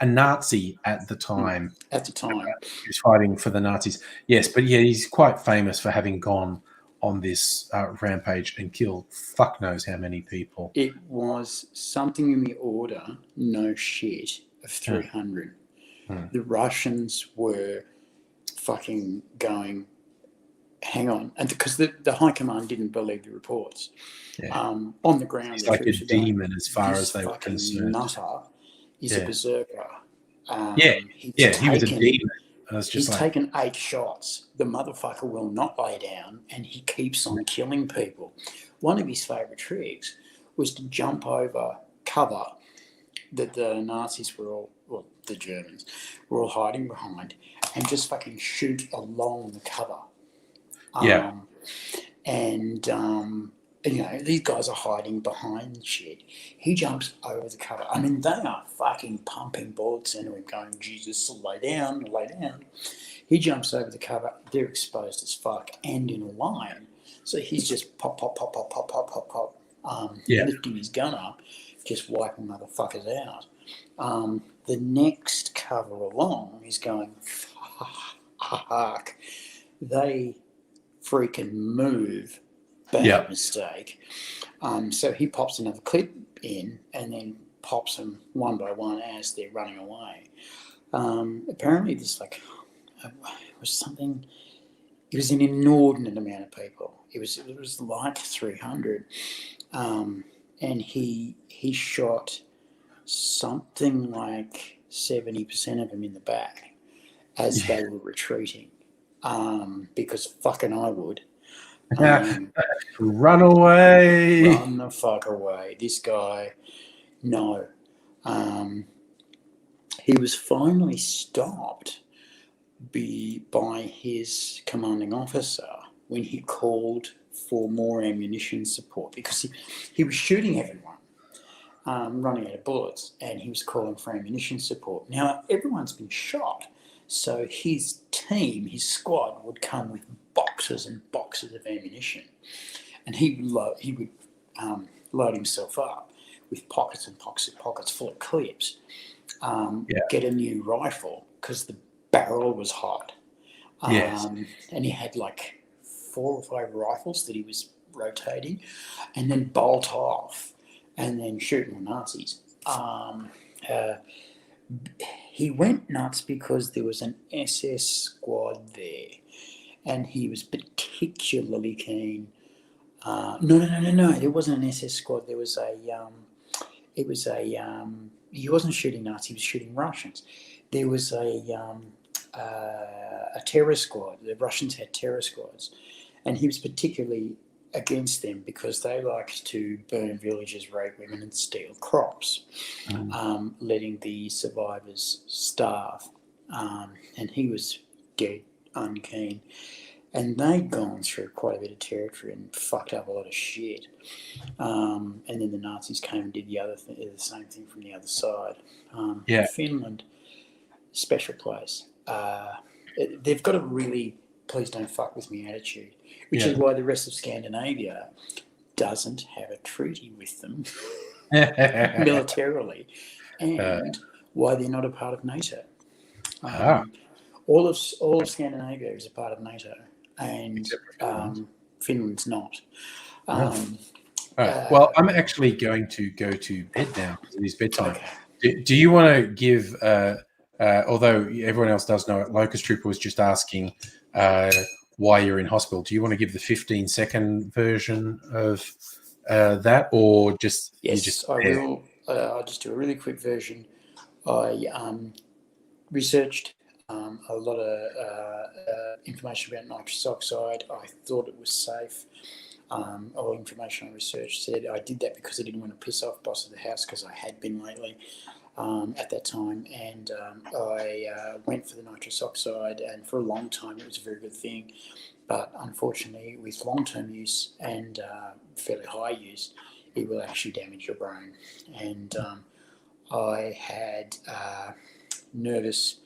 a Nazi at the time. At the time, he was fighting for the Nazis. Yes, but yeah, he's quite famous for having gone on this rampage and killed fuck knows how many people. It was something in the order, no shit, of 300. The Russians were fucking going, hang on, and because the high command didn't believe the reports. On the ground, he's like a demon as far as they were concerned. Nutter is a berserker. He was a demon. He's taken 8 shots. The motherfucker will not lay down, and he keeps on killing people. One of his favourite tricks was to jump over cover that the Nazis were all, well, the Germans were all hiding behind, and just fucking shoot along the cover. These guys are hiding behind shit. He jumps over the cover. I mean, they are fucking pumping bullets into him, going, Jesus, lay down, lay down. He jumps over the cover. They're exposed as fuck and in a line. So he's just pop, pop, pop, pop, pop, pop, pop, pop, lifting his gun up, just wiping motherfuckers out. The next cover along is going, fuck. They freaking move. Bad mistake. So he pops another clip in and then pops them one by one as they're running away. Apparently this it was an inordinate amount of people. It was like 300. And he shot something like 70% of them in the back as they were retreating. Because fucking I would. Run away. Run the fuck away. This guy, no. He was finally stopped by his commanding officer when he called for more ammunition support, because he was shooting everyone, running out of bullets, and he was calling for ammunition support. Now, everyone's been shot, so his team, his squad, would come with boxes and boxes of ammunition, and he would load himself up with pockets and pockets full of clips, get a new rifle because the barrel was hot. And he had like 4 or 5 rifles that he was rotating, and then bolt off and then shooting the Nazis. He went nuts because there was an SS squad there, and he was particularly keen. No. There wasn't an SS squad. There was a. He wasn't shooting Nazis. He was shooting Russians. There was a terror squad. The Russians had terror squads, and he was particularly against them because they liked to burn villages, rape women, and steal crops, letting the survivors starve. And he was dead unkeen. And they'd gone through quite a bit of territory and fucked up a lot of shit. And then the Nazis came and did the same thing from the other side. Finland, special place. They've got a really please don't fuck with me attitude, which is why the rest of Scandinavia doesn't have a treaty with them militarily, and why they're not a part of NATO. All of Scandinavia is a part of NATO, and Finland's not. Well, I'm actually going to go to bed now because it is bedtime. Okay. Do you want to give, although everyone else does know it, Locust Trooper was just asking why you're in hospital. Do you want to give the 15-second version of that, or just... Yes, I will. I'll just do a really quick version. I researched a lot of information about nitrous oxide. I thought it was safe. All information I researched said I did that because I didn't want to piss off boss of the house, because I had been lately at that time, and I went for the nitrous oxide, and for a long time it was a very good thing, but unfortunately with long-term use and fairly high use, it will actually damage your brain. And I had nervous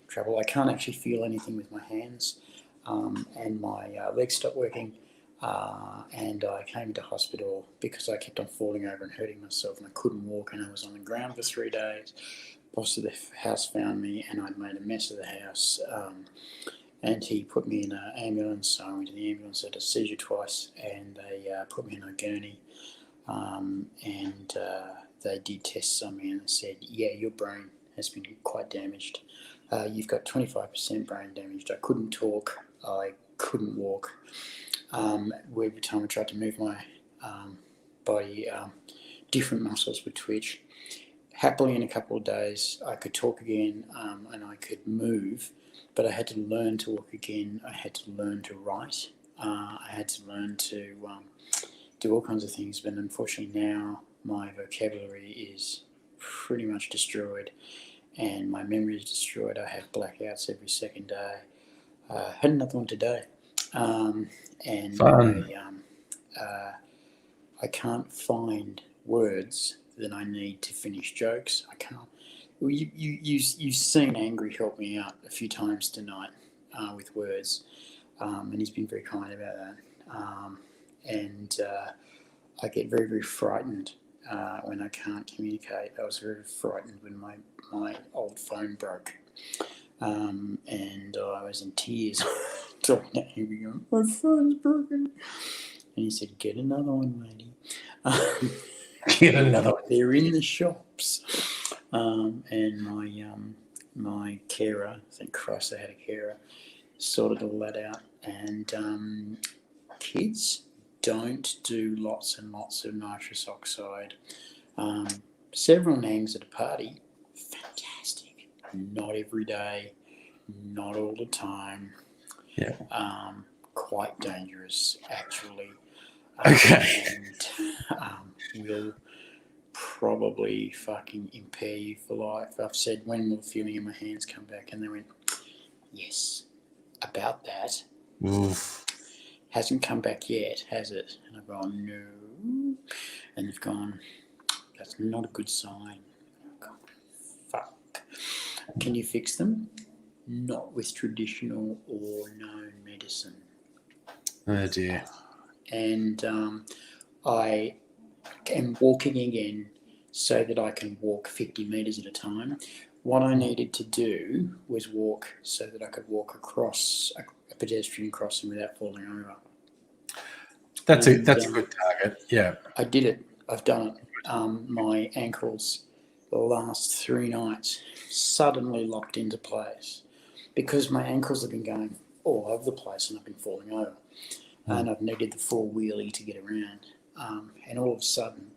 trouble. I can't actually feel anything with my hands, and my legs stopped working. And I came into hospital because I kept on falling over and hurting myself, and I couldn't walk, and I was on the ground for 3 days. Boss of the house found me, and I'd made a mess of the house, and he put me in an ambulance. So I went to the ambulance, had a seizure twice, and they put me in a gurney, and they did tests on me, and they said, yeah, your brain has been quite damaged. You've got 25% brain damaged. I couldn't talk. I couldn't walk. Every time I tried to move my body, different muscles would twitch. Happily, in a couple of days, I could talk again, and I could move, but I had to learn to walk again. I had to learn to write. I had to learn to do all kinds of things, but unfortunately now my vocabulary is pretty much destroyed, and my memory is destroyed. I have blackouts every second day. Had another one today. And I can't find words that I need to finish jokes. I can't. Well, you've seen Angry help me out a few times tonight with words, and he's been very kind about that. And I get very, very frightened when I can't communicate. I was very frightened when my old phone broke. And I was in tears talking to him, going, my phone's broken. And he said, get another one, lady. Get another one. They're in the shops. And my carer, thank Christ I had a carer, sorted all that out. And kids, don't do lots and lots of nitrous oxide. Several nangs at a party, fantastic. Not every day, not all the time. Yeah. quite dangerous, actually. Okay. And will probably fucking impair you for life. I've said, when will the feeling in my hands come back? And they went, yes, about that. Oof. Hasn't come back yet, has it? And I've gone, no. And they've gone, that's not a good sign. I've gone, fuck. Can you fix them? Not with traditional or known medicine. Oh dear. And I am walking again so that I can walk 50 metres at a time. What I needed to do was walk so that I could walk across a pedestrian crossing without falling over. That's a good target. Yeah. I did it. I've done it. My ankles, the last 3 nights, suddenly locked into place because my ankles have been going all over the place and I've been falling over. And I've needed the full wheelie to get around. And all of a sudden,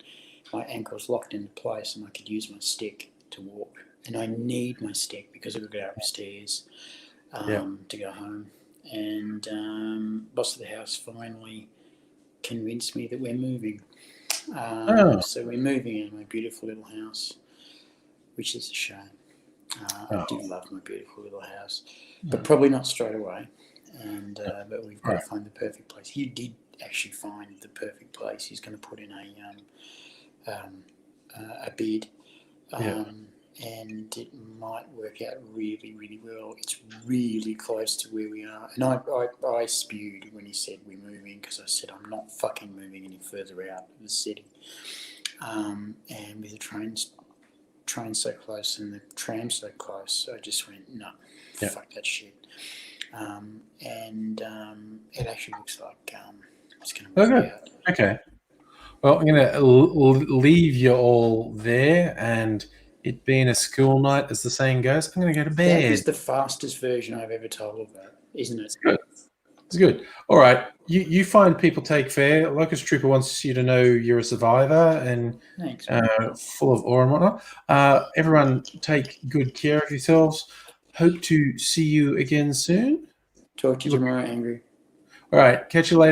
my ankles locked into place and I could use my stick to walk. And I need my stick because I've got to go upstairs to go home. And boss of the house finally convinced me that we're moving. So we're moving in my beautiful little house, which is a shame. I do love my beautiful little house, but probably not straight away. And but we've got to find the perfect place. He did actually find the perfect place. He's going to put in a bed, and it might work out really, really well. It's really close to where we are. And I spewed when he said we're moving because I said I'm not fucking moving any further out of the city. And with the train so close and the tram so close, I just went, no, fuck that shit. And it actually looks like it's going to work out. Okay. Well, I'm going to leave you all there, and it being a school night, as the saying goes, I'm going to go to bed. That is the fastest version I've ever told of that, isn't it? It's good. It's good. All right. You find people take fare. Locust Trooper wants you to know you're a survivor and full of awe and whatnot. Everyone take good care of yourselves. Hope to see you again soon. Talk to you tomorrow, Angry. All right. Catch you later.